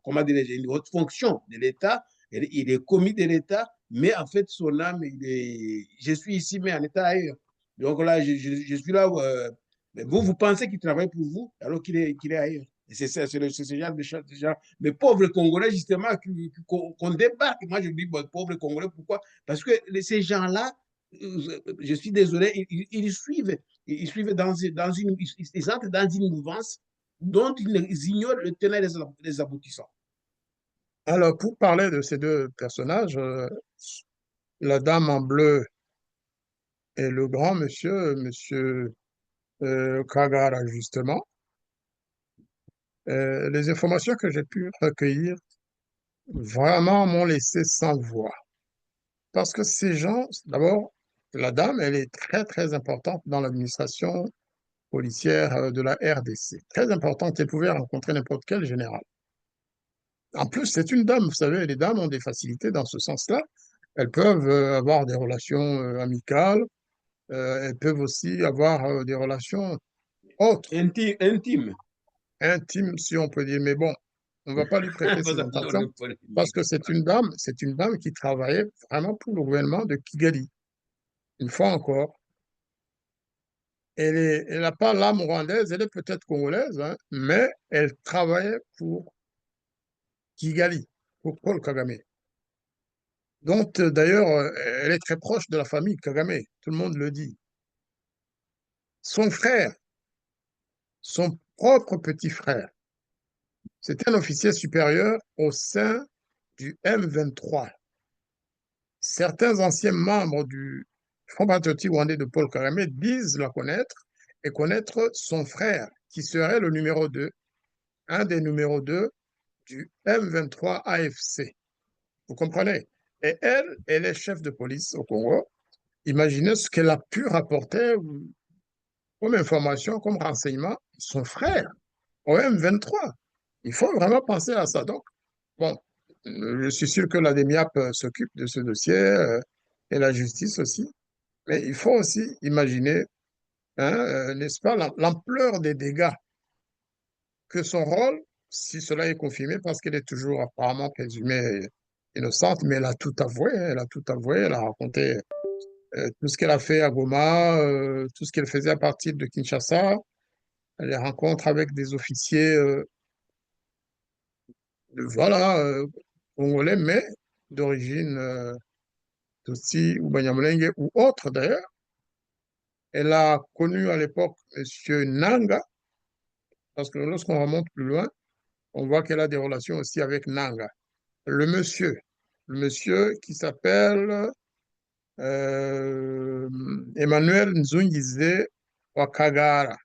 comment dirais-je, une haute fonction de l'État, il est commis de l'État, mais en fait, son âme, je suis ici, mais en état ailleurs. Donc là, je suis là, mais vous pensez qu'il travaille pour vous, alors qu'il est ailleurs. Et c'est ce genre de choses. Mais pauvres Congolais, justement, qu'on débarque. Moi, je dis, bon, pauvres Congolais, pourquoi? Parce que ces gens-là, je suis désolé, ils suivent. Ils suivent ils entrent dans une mouvance dont ils ignorent le tenant et les aboutissants. Alors, pour parler de ces deux personnages, la dame en bleu et le grand monsieur, monsieur Kagara, justement, les informations que j'ai pu recueillir vraiment m'ont laissé sans voix. Parce que ces gens, d'abord, la dame, elle est très, très importante dans l'administration policière de la RDC. Très importante, elle pouvait rencontrer n'importe quel général. En plus, c'est une dame, vous savez, les dames ont des facilités dans ce sens-là. Elles peuvent avoir des relations amicales, elles peuvent aussi avoir des relations autres, Intime. intimes, si on peut dire. Mais bon, on ne va pas lui prêter ses intentions parce que c'est une dame qui travaillait vraiment pour le gouvernement de Kigali. Une fois encore, elle n'a pas l'âme rwandaise, elle est peut-être congolaise, hein, mais elle travaillait pour Kigali, pour Paul Kagame. Donc, d'ailleurs, elle est très proche de la famille Kagame, tout le monde le dit. Son frère, son propre petit frère, c'était un officier supérieur au sein du M23. Certains anciens membres du Front patriotique rwandais de Paul Kagame disent la connaître et connaître son frère, qui serait le numéro 2, un des numéros 2 du M23 AFC. Vous comprenez? Et elle est chef de police au Congo. Imaginez ce qu'elle a pu rapporter comme information, comme renseignement, son frère au M23. Il faut vraiment penser à ça. Donc, bon, je suis sûr que la DEMIAP s'occupe de ce dossier et la justice aussi. Mais il faut aussi imaginer, hein, n'est-ce pas, l'ampleur des dégâts que son rôle, si cela est confirmé, parce qu'elle est toujours apparemment présumée innocente, mais elle a tout avoué, hein, elle a tout avoué, elle a raconté tout ce qu'elle a fait à Goma, tout ce qu'elle faisait à partir de Kinshasa, les rencontres avec des officiers, voilà, congolais, mais d'origine Tutsi ou Banyamulenge ou autre d'ailleurs. Elle a connu à l'époque M. Nanga, parce que lorsqu'on remonte plus loin, on voit qu'elle a des relations aussi avec Nanga. Le monsieur qui s'appelle Emmanuel Nzungize Wakagara.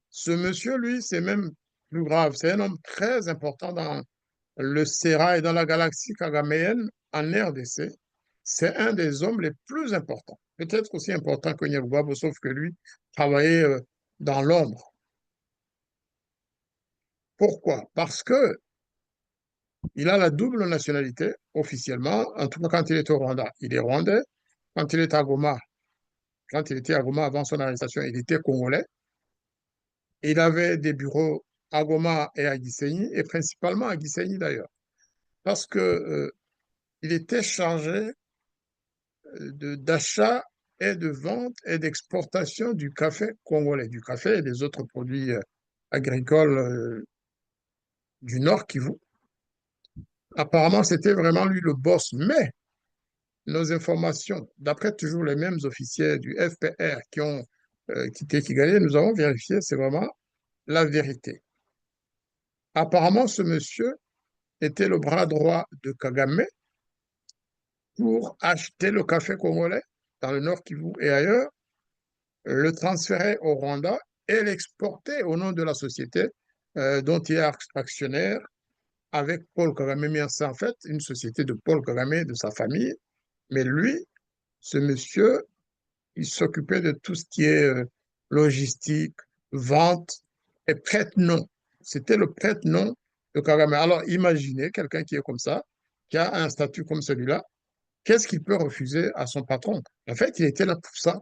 Ce monsieur, lui, c'est même plus grave. C'est un homme très important dans le Sera et dans la galaxie kagaméenne en RDC. C'est un des hommes les plus importants. Peut-être aussi important que Nyarugabo, sauf que lui travaillait dans l'ombre. Pourquoi? Parce que il a la double nationalité officiellement, en tout cas quand il est au Rwanda. Il est rwandais. Quand il est à Goma, quand il était à Goma avant son arrestation, il était congolais. Il avait des bureaux à Goma et à Gisenyi, et principalement à Gisenyi d'ailleurs, parce que il était chargé d'achat et de vente et d'exportation du café congolais, du café et des autres produits agricoles du Nord Kivu. Apparemment, c'était vraiment lui le boss, mais nos informations, d'après toujours les mêmes officiers du FPR qui ont quitté Kigali, nous avons vérifié, c'est vraiment la vérité. Apparemment, ce monsieur était le bras droit de Kagame pour acheter le café congolais dans le Nord Kivu et ailleurs, le transférer au Rwanda et l'exporter au nom de la société dont il est actionnaire avec Paul Kagame. Mais c'est en fait une société de Paul Kagame et de sa famille. Mais lui, ce monsieur, il s'occupait de tout ce qui est logistique, vente et prête-nom. C'était le prête-nom de Kagame. Alors imaginez quelqu'un qui est comme ça, qui a un statut comme celui-là, qu'est-ce qu'il peut refuser à son patron? En fait, il était là pour ça.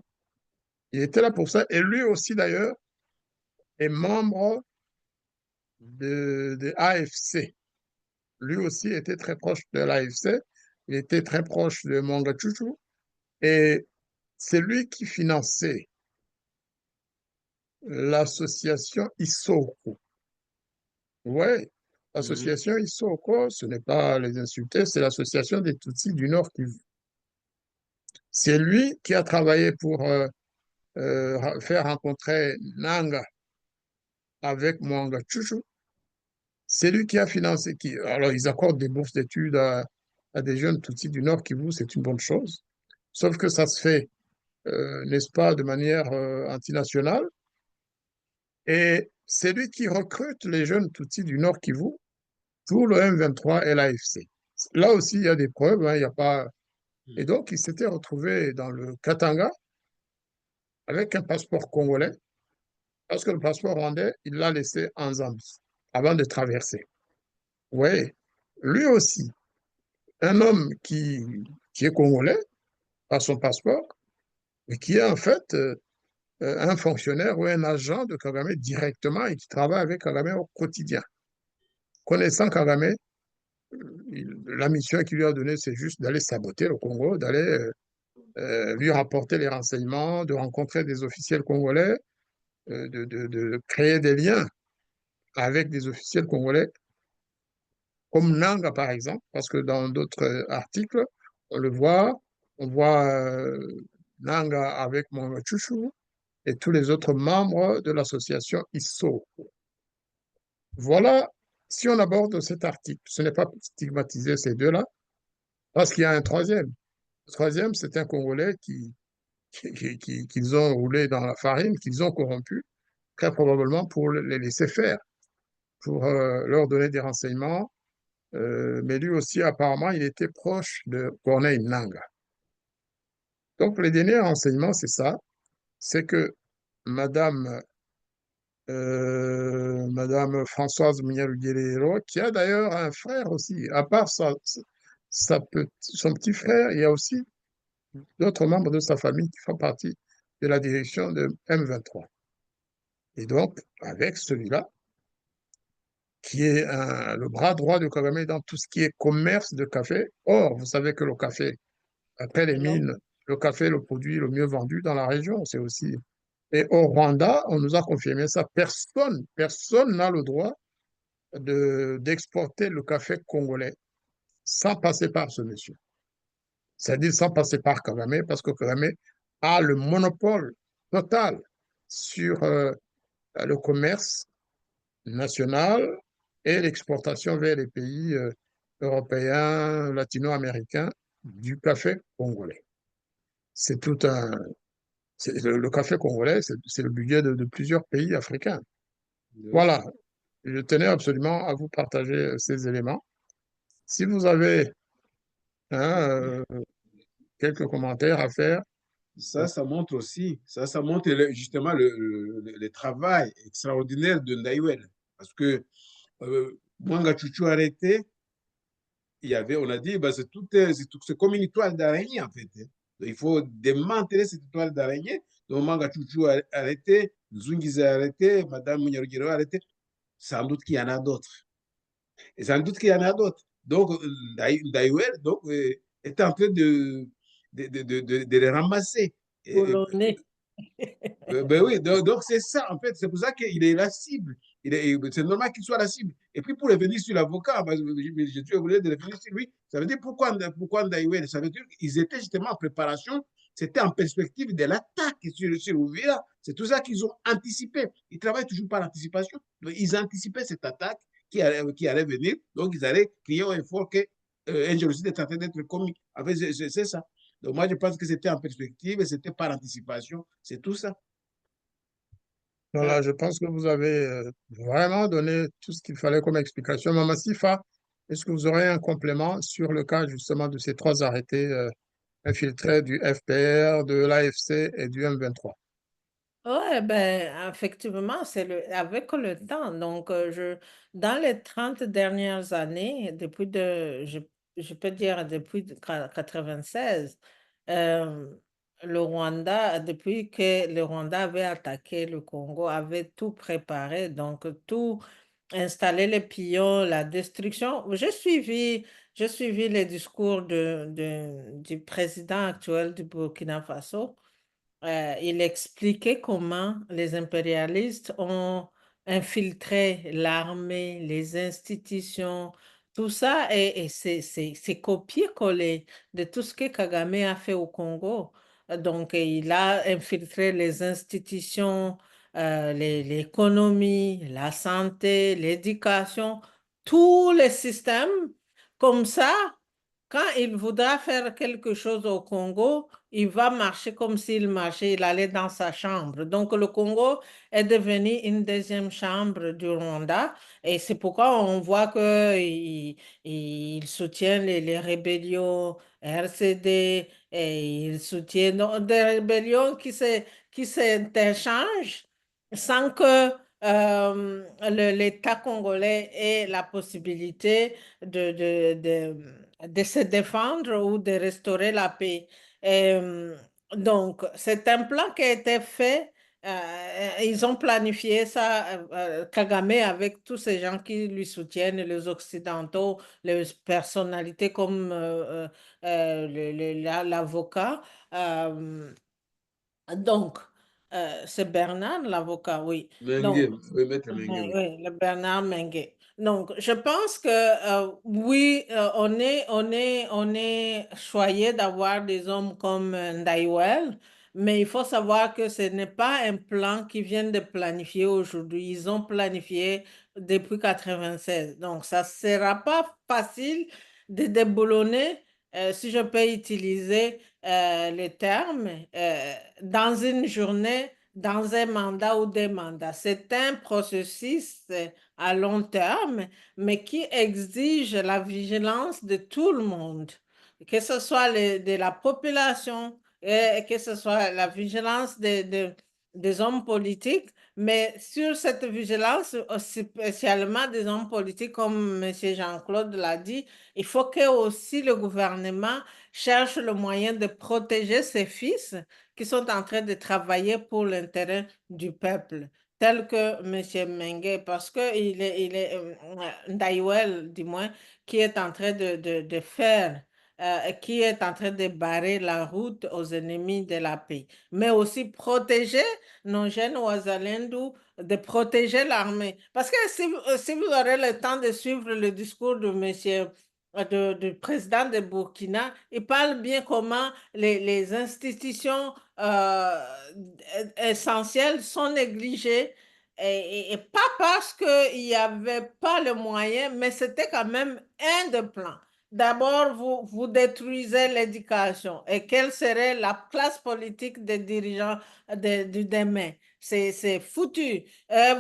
Il était là pour ça. Et lui aussi, d'ailleurs, est membre de AFC. Lui aussi était très proche de l'AFC. Il était très proche de Mwangachuchu. Et c'est lui qui finançait l'association Isoko. Oui, l'association Isoko, ce n'est pas les insulter, c'est l'association des Tutsis du Nord Kivu. C'est lui qui a travaillé pour faire rencontrer Nanga avec Mwanga Chuchu. C'est lui qui a financé. Alors, ils accordent des bourses d'études à des jeunes Tutsis du Nord Kivu, c'est une bonne chose. Sauf que ça se fait, n'est-ce pas, de manière antinationale. Et c'est lui qui recrute les jeunes Tutsis du Nord Kivu pour le M23 et l'AFC. Là aussi, il y a des preuves, hein, il y a pas... Et donc, il s'était retrouvé dans le Katanga avec un passeport congolais, parce que le passeport rwandais, il l'a laissé en Zambie avant de traverser. Oui, lui aussi, un homme qui est congolais, a son passeport, mais qui est en fait un fonctionnaire ou un agent de Kagame directement et qui travaille avec Kagame au quotidien. Connaissant Kagame, la mission qu'il lui a donnée, c'est juste d'aller saboter le Congo, d'aller lui rapporter les renseignements, de rencontrer des officiels congolais, de créer des liens avec des officiels congolais, comme Nanga par exemple, parce que dans d'autres articles, on voit Nanga avec Mwanga Chuchu et tous les autres membres de l'association ISO. Voilà, si on aborde cet article, ce n'est pas pour stigmatiser ces deux-là, parce qu'il y a un troisième. Le troisième, c'est un Congolais qu'ils ont roulé dans la farine, qu'ils ont corrompu, très probablement pour les laisser faire, pour leur donner des renseignements. Mais lui aussi, apparemment, il était proche de Corneille Nanga. Donc, les derniers renseignements, c'est ça, c'est que Madame Françoise Mignarughelero, qui a d'ailleurs un frère aussi, à part son petit frère, il y a aussi d'autres membres de sa famille qui font partie de la direction de M23. Et donc, avec celui-là, qui est le bras droit de Kagame dans tout ce qui est commerce de café. Or, vous savez que le café, après les mines, le café est le produit le mieux vendu dans la région. C'est aussi... Et au Rwanda, on nous a confirmé ça. Personne n'a le droit d'exporter le café congolais sans passer par ce monsieur. C'est-à-dire sans passer par Kagame, parce que Kagame a le monopole total sur le commerce national et l'exportation vers les pays européens, latino-américains du café congolais. C'est tout un... Le café congolais, c'est le budget de plusieurs pays africains. Voilà, je tenais absolument à vous partager ces éléments. Si vous avez quelques commentaires à faire. Ça montre aussi, ça montre justement le travail extraordinaire de Ndaïwel. Parce que Mwanga Chuchu arrêté, on a dit, c'est comme une toile d'araignée en fait. Il faut démanteler cette toile d'araignée. Donc Mwanga Chuchu arrêté, Zungize arrêté, Madame Munyarugero arrêté. Sans doute qu'il y en a d'autres. Et sans doute qu'il y en a d'autres. Donc Ndaïwel est en train de les ramasser. Ben oui, donc c'est ça en fait, c'est pour ça qu'il est la cible. C'est normal qu'il soit la cible. Et puis pour revenir sur l'avocat, je suis obligé de revenir sur lui. Ça veut dire pourquoi Ndaïwel? Ça veut dire qu'ils étaient justement en préparation, c'était en perspective de l'attaque sur Uvira. C'est tout ça qu'ils ont anticipé. Ils travaillent toujours par anticipation. Ils anticipaient cette attaque qui allait venir. Donc, ils allaient crier au fort que un génocide est en train d'être commis. En fait, c'est ça. Donc, moi, je pense que c'était en perspective et c'était par anticipation. C'est tout ça. Voilà, je pense que vous avez vraiment donné tout ce qu'il fallait comme explication. Maman Sifa, est-ce que vous aurez un complément sur le cas justement de ces trois arrêtés infiltrés du FPR, de l'AFC et du M23? Ouais, ben, effectivement, avec le temps. Donc, dans les 30 dernières années, je peux dire depuis 96, euh, le Rwanda, depuis que le Rwanda avait attaqué le Congo, avait tout préparé, donc tout installé les pions, la destruction. J'ai suivi les discours du président actuel du Burkina Faso. Il expliquait comment les impérialistes ont infiltré l'armée, les institutions, tout ça, et c'est copié-collé de tout ce que Kagame a fait au Congo. Donc, il a infiltré les institutions, l'économie, la santé, l'éducation, tous les systèmes. Comme ça, quand il voudra faire quelque chose au Congo, il va marcher comme s'il marchait, il allait dans sa chambre. Donc le Congo est devenu une deuxième chambre du Rwanda et c'est pourquoi on voit qu'il soutient les rébellions RCD et il soutient des rébellions qui s'interchangent sans que l'État congolais ait la possibilité de se défendre ou de restaurer la paix. Euh, donc, c'est un plan qui a été fait. Ils ont planifié ça, Kagame, avec tous ces gens qui lui soutiennent, les Occidentaux, les personnalités comme l'avocat. Euh, donc, c'est Bernard, l'avocat, oui. Donc, Mengue, oui, Maître Mengue, oui. oui, le Bernard Mengue. Donc, je pense que oui, on est choyé d'avoir des hommes comme Ndaïwel, mais il faut savoir que ce n'est pas un plan qu'ils viennent de planifier aujourd'hui. Ils ont planifié depuis 96. Donc, ça ne sera pas facile de déboulonner, si je peux utiliser les termes, dans une journée, dans un mandat ou des mandats. C'est un processus à long terme, mais qui exige la vigilance de tout le monde, que ce soit de la population, et que ce soit la vigilance des hommes politiques, mais sur cette vigilance, spécialement des hommes politiques, comme M. Jean-Claude l'a dit, il faut que aussi le gouvernement cherche le moyen de protéger ses fils qui sont en train de travailler pour l'intérêt du peuple, tel que M. Mengue, parce qu'il est Ndaïwel, du moins, qui est en train de faire, qui est en train de barrer la route aux ennemis de la paix, mais aussi protéger nos jeunes Ouazalendou, de protéger l'armée. Parce que si vous aurez le temps de suivre le discours de M. Du président de Burkina, il parle bien comment les institutions essentielles sont négligées et pas parce qu'il n'y avait pas le moyen, mais c'était quand même un des plans. D'abord, vous détruisez l'éducation. Et quelle serait la classe politique des dirigeants du demain? C'est foutu.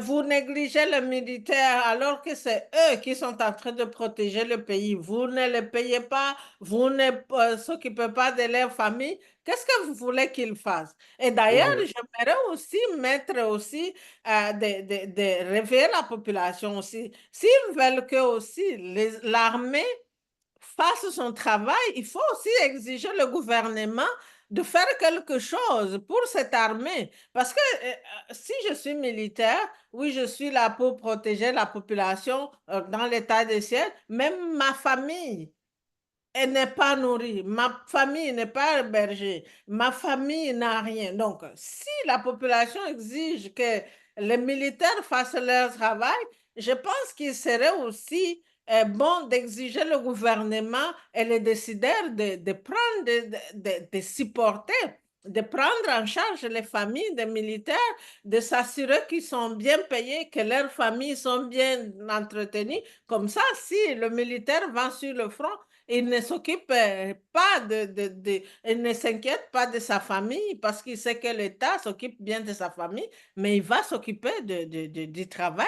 Vous négligez les militaires alors que c'est eux qui sont en train de protéger le pays. Vous ne les payez pas, vous ne s'occupez pas de leur famille. Qu'est-ce que vous voulez qu'ils fassent? Et d'ailleurs, j'aimerais aussi mettre aussi, de réveiller la population aussi. S'ils veulent que aussi l'armée fasse son travail, il faut aussi exiger le gouvernement de faire quelque chose pour cette armée. Parce que si je suis militaire, oui, je suis là pour protéger la population dans l'état de siège, même ma famille, elle n'est pas nourrie, ma famille n'est pas hébergée, ma famille n'a rien. Donc, si la population exige que les militaires fassent leur travail, je pense qu'il serait aussi bon d'exiger le gouvernement et les décideurs de prendre, de supporter de prendre en charge les familles des militaires, de s'assurer qu'ils sont bien payés, que leurs familles sont bien entretenues. Comme ça, si le militaire va sur le front, il ne s'occupe pas il ne s'inquiète pas de sa famille parce qu'il sait que l'État s'occupe bien de sa famille, mais il va s'occuper du travail,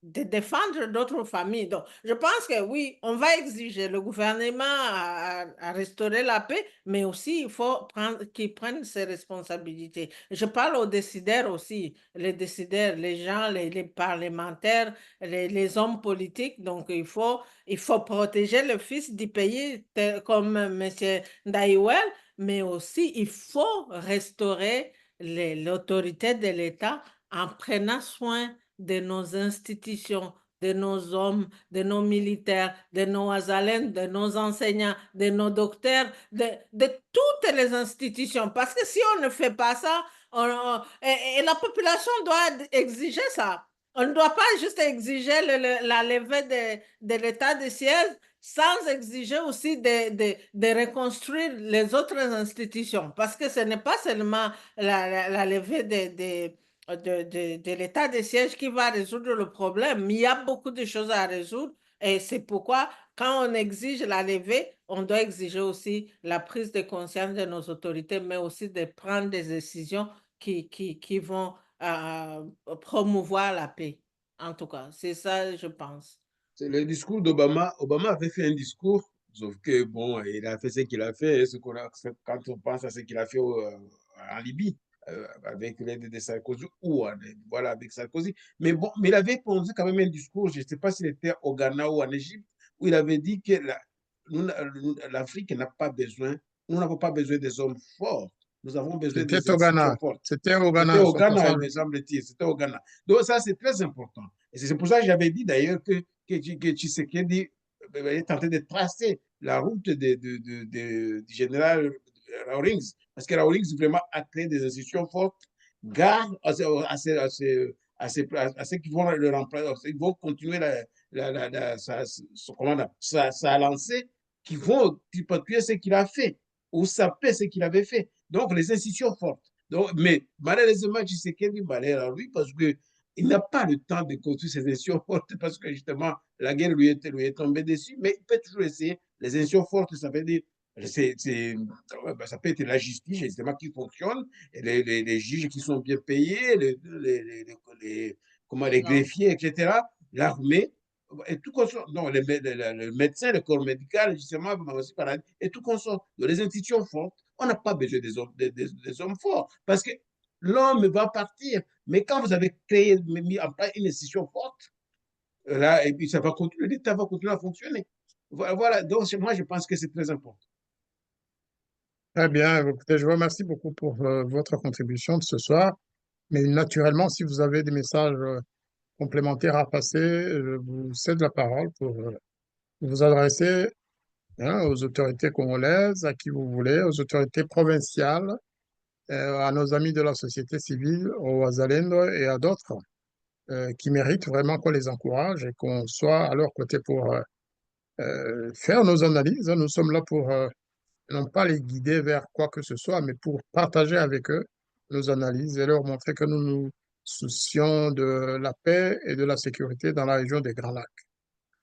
de défendre d'autres familles. Donc, je pense que oui, on va exiger le gouvernement à restaurer la paix, mais aussi il faut qu'ils prennent ses responsabilités. Je parle aux décideurs aussi, les décideurs, les gens, les parlementaires, les hommes politiques. Donc, il faut protéger le fils du pays comme M. Ndaïwel, mais aussi il faut restaurer l'autorité de l'État en prenant soin de nos institutions, de nos hommes, de nos militaires, de nos azalènes, de nos enseignants, de nos docteurs, de toutes les institutions. Parce que si on ne fait pas ça, et la population doit exiger ça. On ne doit pas juste exiger la levée de l'état de siège sans exiger aussi de reconstruire les autres institutions. Parce que ce n'est pas seulement la levée de l'état de siège qui va résoudre le problème. Il y a beaucoup de choses à résoudre et c'est pourquoi quand on exige la levée, on doit exiger aussi la prise de conscience de nos autorités, mais aussi de prendre des décisions qui vont promouvoir la paix. En tout cas, c'est ça, je pense. C'est le discours d'Obama. Obama avait fait un discours, sauf que, bon, il a fait ce qu'il a fait, quand on pense à ce qu'il a fait en Libye, avec l'aide de Sarkozy, voilà, avec Sarkozy. Mais bon, mais il avait posé quand même un discours, je ne sais pas s'il était au Ghana ou en Égypte, où il avait dit que l'Afrique n'a pas besoin, nous n'avons pas besoin des hommes forts, nous avons besoin des C'était au Ghana. institutions fortes. C'était au C'était Ghana, au Ghana, 100%. il me semble-t-il, c'était au Ghana. Donc ça, c'est très important. Et c'est pour ça que j'avais dit d'ailleurs que Tshisekedi est tenté de tracer la route du général Rawlings, parce que Rawlings vraiment a créé des institutions fortes, garde à ceux qui vont le remplacer, ils vont continuer sa lancée, qui vont tripoter ce qu'il a fait, ou saper ce qu'il avait fait. Donc, les institutions fortes. Donc, mais malheureusement, Tshisekedi, malheur à lui, parce que il n'a pas le temps de construire ces institutions fortes parce que justement, la guerre lui est tombée dessus, mais il peut toujours essayer. Les institutions fortes, ça veut dire, ça peut être la justice, justement, qui fonctionne, et les juges qui sont bien payés, les greffiers, etc., l'armée, et tout consort. Non, le médecin, le corps médical, justement, aussi et tout consort. Dans les institutions fortes, on n'a pas besoin des hommes forts parce que l'homme va partir. Mais quand vous avez mis en place une institution forte, là, et puis ça va continuer, l'État va continuer à fonctionner. Voilà, donc moi je pense que c'est très important. Très bien. Écoutez, je vous remercie beaucoup pour votre contribution de ce soir. Mais naturellement, si vous avez des messages complémentaires à passer, je vous cède la parole pour vous adresser aux autorités congolaises, à qui vous voulez, aux autorités provinciales, à nos amis de la société civile, aux Wazalendo et à d'autres qui méritent vraiment qu'on les encourage et qu'on soit à leur côté pour faire nos analyses. Nous sommes là pour non pas les guider vers quoi que ce soit, mais pour partager avec eux nos analyses et leur montrer que nous nous soucions de la paix et de la sécurité dans la région des Grands Lacs,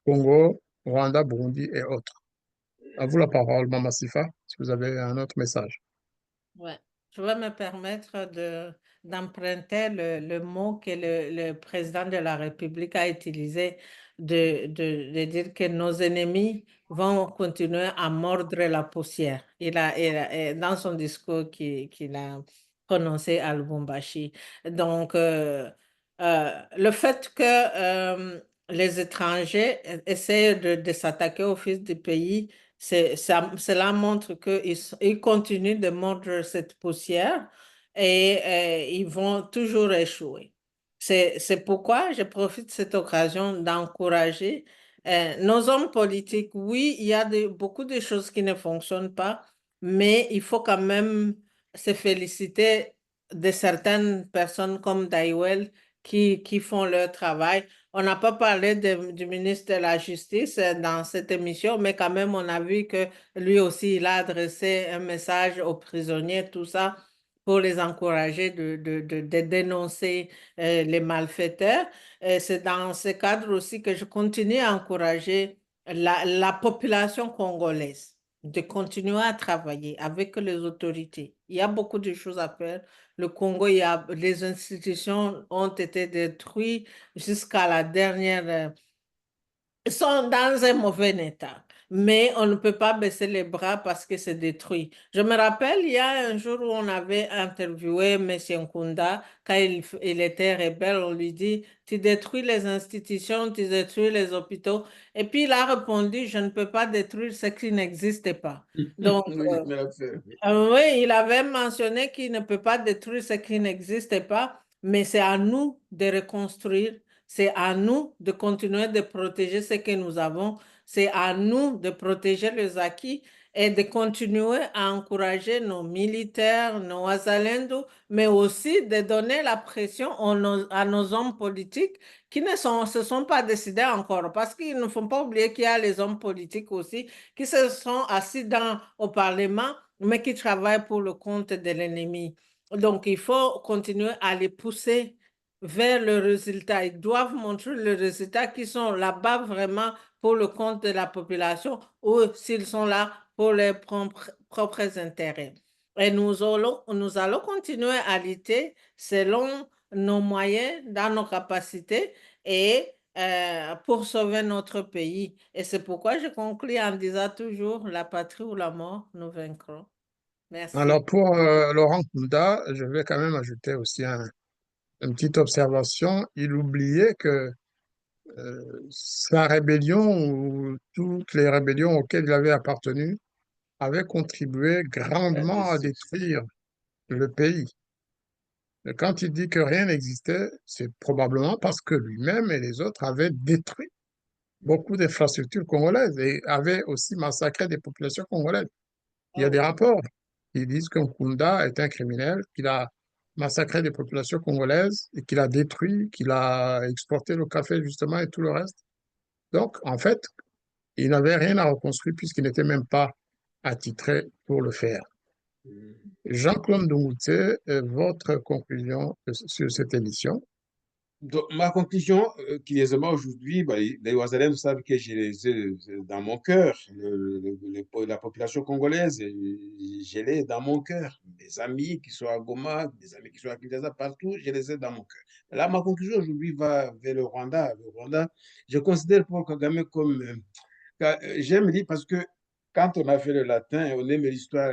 Congo, Rwanda, Burundi et autres. À vous la parole, Mama Sifa, si vous avez un autre message. Ouais. Je vais me permettre d'emprunter le mot que le président de la République a utilisé, de dire que nos ennemis vont continuer à mordre la poussière. Dans son discours qu'il a prononcé à Lubumbashi. Donc, le fait que les étrangers essaient de s'attaquer au fils du pays, cela montre qu'ils continuent de mordre cette poussière et ils vont toujours échouer. C'est pourquoi je profite de cette occasion d'encourager nos hommes politiques. Oui, il y a beaucoup de choses qui ne fonctionnent pas, mais il faut quand même se féliciter de certaines personnes comme Daïwel qui font leur travail. On n'a pas parlé du ministre de la Justice dans cette émission, mais quand même, on a vu que lui aussi, il a adressé un message aux prisonniers, tout ça, pour les encourager de dénoncer les malfaiteurs. Et c'est dans ce cadre aussi que je continue à encourager la population congolaise de continuer à travailler avec les autorités. Il y a beaucoup de choses à faire. Le Congo, les institutions ont été détruites jusqu'à la dernière, sont dans un mauvais état. Mais on ne peut pas baisser les bras parce que c'est détruit. Je me rappelle, il y a un jour où on avait interviewé M. Nkunda, quand il était rebelle, on lui dit, tu détruis les institutions, tu détruis les hôpitaux. Et puis il a répondu, je ne peux pas détruire ce qui n'existe pas. Donc, Oui, mais la faire, oui. oui, il avait mentionné qu'il ne peut pas détruire ce qui n'existe pas, mais c'est à nous de reconstruire, c'est à nous de continuer de protéger ce que nous avons, c'est à nous de protéger les acquis et de continuer à encourager nos militaires, nos Wazalendo, mais aussi de donner la pression à nos hommes politiques qui ne se sont pas décidés encore, parce qu'il ne faut pas oublier qu'il y a les hommes politiques aussi qui se sont assis au Parlement, mais qui travaillent pour le compte de l'ennemi. Donc, il faut continuer à les pousser vers le résultat. Ils doivent montrer le résultat qui sont là-bas vraiment pour le compte de la population ou s'ils sont là pour leurs propres intérêts. Et nous allons continuer à lutter selon nos moyens, dans nos capacités et pour sauver notre pays. Et c'est pourquoi je conclue en disant toujours la patrie ou la mort, nous vaincrons. Merci. Alors pour Laurent Kunda, je vais quand même ajouter aussi une petite observation. Il oubliait que sa rébellion ou toutes les rébellions auxquelles il avait appartenu avaient contribué grandement à détruire le pays. Et quand il dit que rien n'existait, c'est probablement parce que lui-même et les autres avaient détruit beaucoup d'infrastructures congolaises et avaient aussi massacré des populations congolaises. Il y a des rapports qui disent que Nkunda est un criminel, qu'il a massacré des populations congolaises et qu'il a détruit, qu'il a exporté le café justement et tout le reste. Donc, en fait, il n'avait rien à reconstruire puisqu'il n'était même pas attitré pour le faire. Jean-Claude Ndungutse, votre conclusion sur cette émission? Donc, ma conclusion, curieusement, aujourd'hui, bah, les Ouazalènes savent que je les ai dans mon cœur, la population congolaise, je l'ai dans mon cœur. Mes amis qui sont à Goma, des amis qui sont à Kinshasa, partout, je les ai dans mon cœur. Là, ma conclusion aujourd'hui va vers le Rwanda. Le Rwanda, je considère Paul Kagame comme... j'aime lire parce que quand on a fait le latin, on aime l'histoire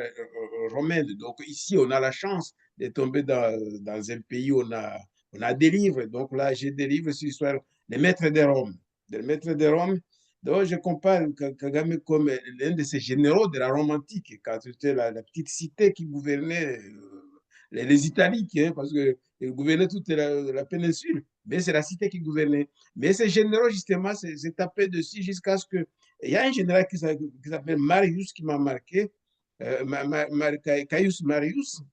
romaine. Donc ici, on a la chance de tomber dans un pays où on a des livres. Donc là, j'ai des livres sur l'histoire des maîtres de Rome. Des maîtres de Rome. Donc je compare Kagame comme l'un de ces généraux de la Rome antique, quand c'était la petite cité qui gouvernait les Italiques, hein, parce qu'ils gouvernaient toute la péninsule. Mais c'est la cité qui gouvernait. Mais ces généraux, justement, s'est tapé dessus jusqu'à ce que... Il y a un général qui s'appelle Marius qui m'a marqué, Caius Marius.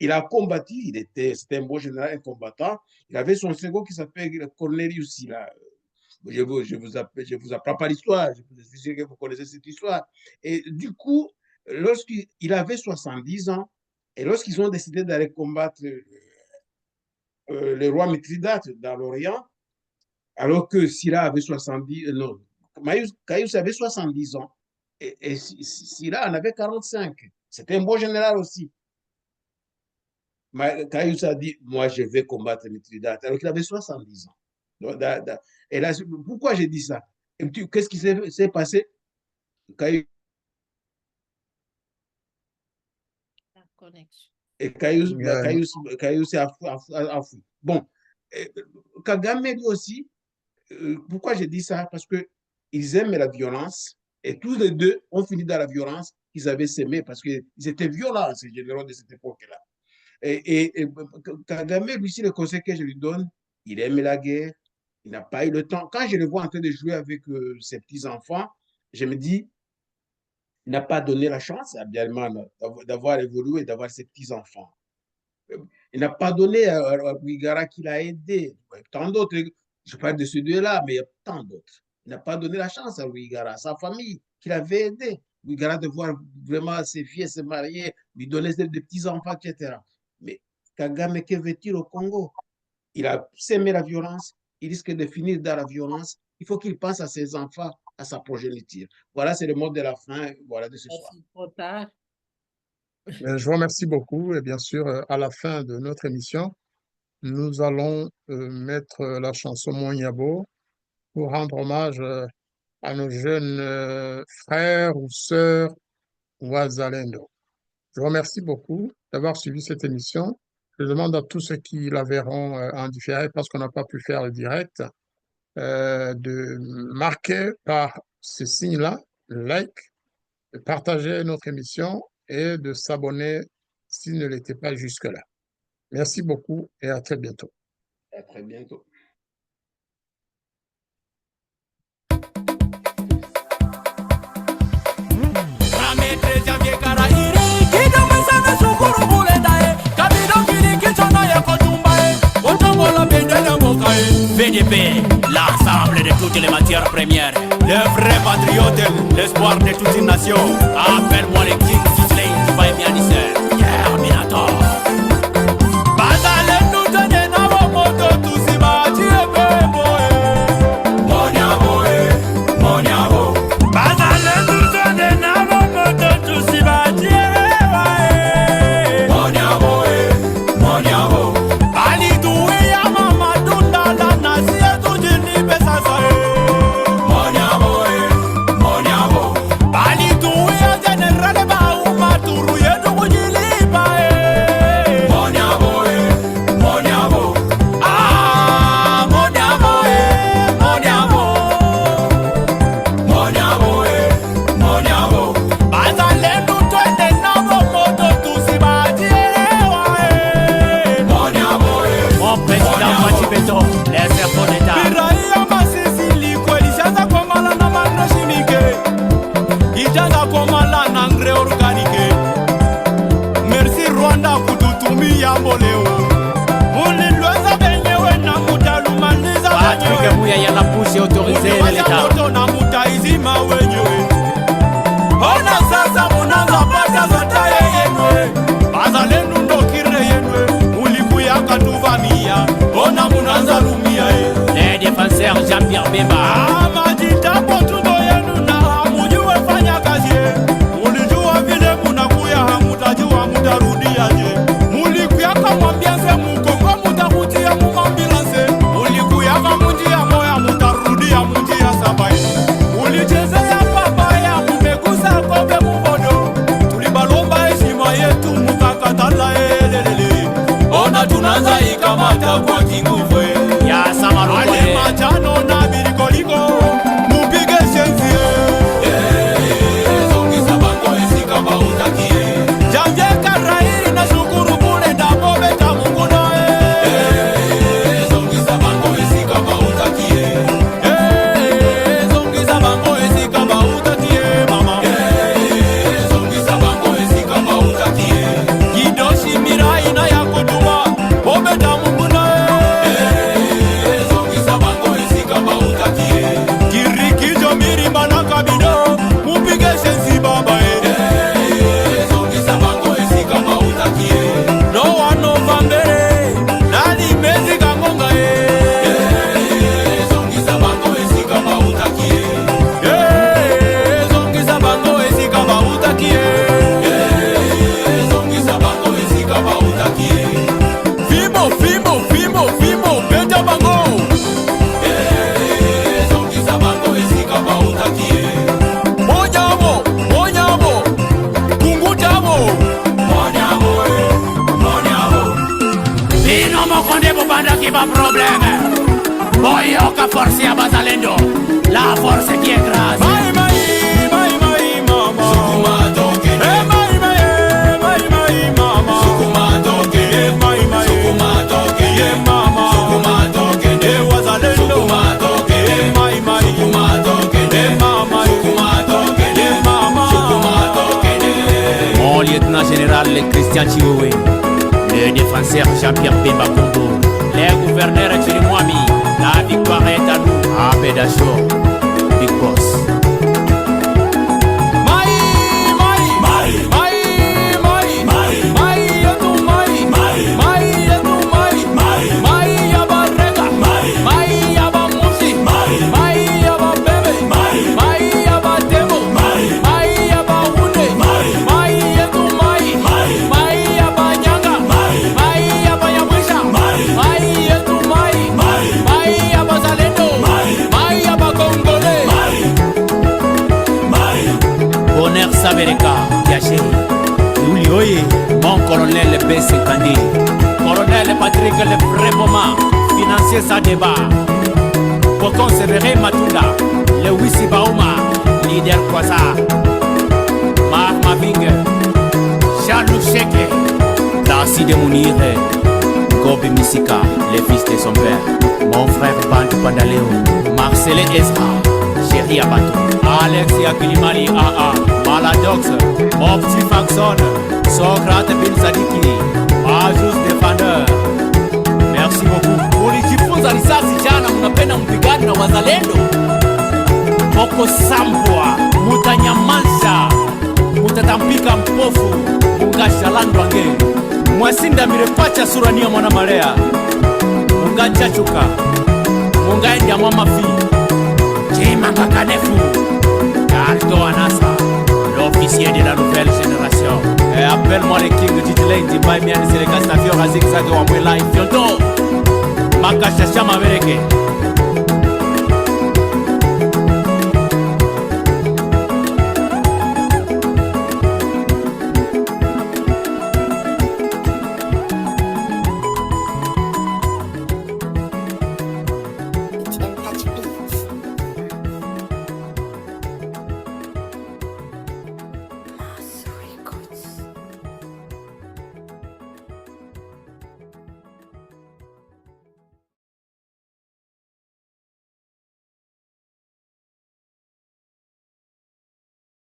Il a combattu, c'était un beau général, un combattant. Il avait son second qui s'appelle Cornelius. Je vous apprends pas l'histoire, je suis sûr que vous connaissez cette histoire. Et du coup, lorsqu'il avait 70 ans, et lorsqu'ils ont décidé d'aller combattre le roi Mithridate dans l'Orient, alors que Silla avait 70, non, Caius avait 70 ans, et Silla en avait 45. C'était un bon général aussi. Caius a dit, moi, je vais combattre Mithridate, alors qu'il avait 70 ans. Donc, et là, pourquoi j'ai dit ça? Qu'est-ce qui s'est passé? Caius, La connexion. et Caius a fui. Bon, Kagame lui aussi, pourquoi j'ai dit ça? Parce qu'ils aiment la violence et tous les deux ont fini dans la violence qu'ils avaient sémée parce qu'ils étaient violents, ces généraux de cette époque-là. Et Kagame, lui, le conseil que je lui donne, il aime la guerre, il n'a pas eu le temps. Quand je le vois en train de jouer avec ses petits-enfants, je me dis, il n'a pas donné la chance à Bialman d'avoir évolué et d'avoir ses petits-enfants. Il n'a pas donné à Ouattara qu'il a aidé. Tant d'autres, je parle de ces deux-là, mais il y a tant d'autres. Il n'a pas donné la chance à Ouattara, à sa famille, qu'il avait aidé. Ouattara de voir vraiment ses filles se marier, lui donner des petits-enfants, etc. Mais Kagame, que veut-il au Congo? Il a sémé la violence, il risque de finir dans la violence. Il faut qu'il pense à ses enfants, à sa progéniture. Voilà, c'est le mot de la fin voilà, de ce soir. Trop tard. Je vous remercie beaucoup et bien sûr, à la fin de notre émission, nous allons mettre la chanson Monyabo pour rendre hommage à nos jeunes frères ou sœurs Wazalendo. Je vous remercie beaucoup d'avoir suivi cette émission. Je demande à tous ceux qui la verront en différé, parce qu'on n'a pas pu faire le direct, de marquer par ce signe-là, le like, de partager notre émission et de s'abonner s'il ne l'était pas jusque-là. Merci beaucoup et à très bientôt. À très bientôt. VDP, l'ensemble de toutes les matières premières. Les vrais patriotes, l'espoir de toute une nation. Appelle-moi le King Sisley, tu vas bien dire. Terminator. Les défenseurs Jean-Pierre Bemba. Tunaanza ikamata kwa kinguvu ya Samaro ale machano na birikoliko mupige shenzi zongeza bango esika bautakie jamje karairi na shukuru kule ndamo beta Mungu nae zongeza bango esika bautakie zongeza bango esika bautakie mama zongeza bango esika bautakie kidoshi mirai na yako tuwa Obeda Mungu nae zongeza bango esika bautakie kirikijo mirima na kabido mupige shenzi baba zongeza bango esika bautakie no wano vambere nani mezi kangonga zongeza bango esika bautakie zongeza bango esika bautakie zongeza bango esika bautakie Fimo, beta bango zongeza bango esika bautakie Monyabo Kungutabo Monyabo Bino mokonde bobanda ki ba problème Boyoka force ya Bazalendo La force qui écrase mama Sukuma toke mama Sukuma toke Sukuma toke mama Sukuma toke Wazalendo Sukuma toke mama Sukuma toke mama Sukuma toke mama Sukuma toke Mon lieutenant général Christian Chioué le défenseur Jean-Pierre Bemba Combo, les gouverneurs Chirimwami, la victoire est à nous. Abedachor, Big Boss. Sabereka, Yaché, Yuli Oye, mon colonel B50, colonel Patrick le vrai moment, financier sa débat, Bokon Severé Matunda, le Wissi Bauma, leader Kwaza, Marc Maving, Charles Cheke, Darcy de Mounir, Gobi Misika, les fils de son père, mon frère Bantu Pandaleo, Marcelin Ezra, Chéri Abato, Alex Yakilimali AA, Maladox, mon petit Faxon, Socrate Bin Sadiki, Majus Defender. Merci beaucoup. Mulijifunza risasi jana, mnapenda mpigani na wazalendo. Moko sambwa, mutanyamaza, mutatampika mpofu, mungashalandwange. Mwasinda mirepacha surania mwana malea, mungachachuka, mungaenda mwamafi. Jimanga Kanefu, Alto Anasa, l'officier de la nouvelle génération. Et appelle-moi le King Titulain, Dimbaï Mian, c'est le Castafior, Azig Zag, Wamwela, Fionto, Makashashama Vereke.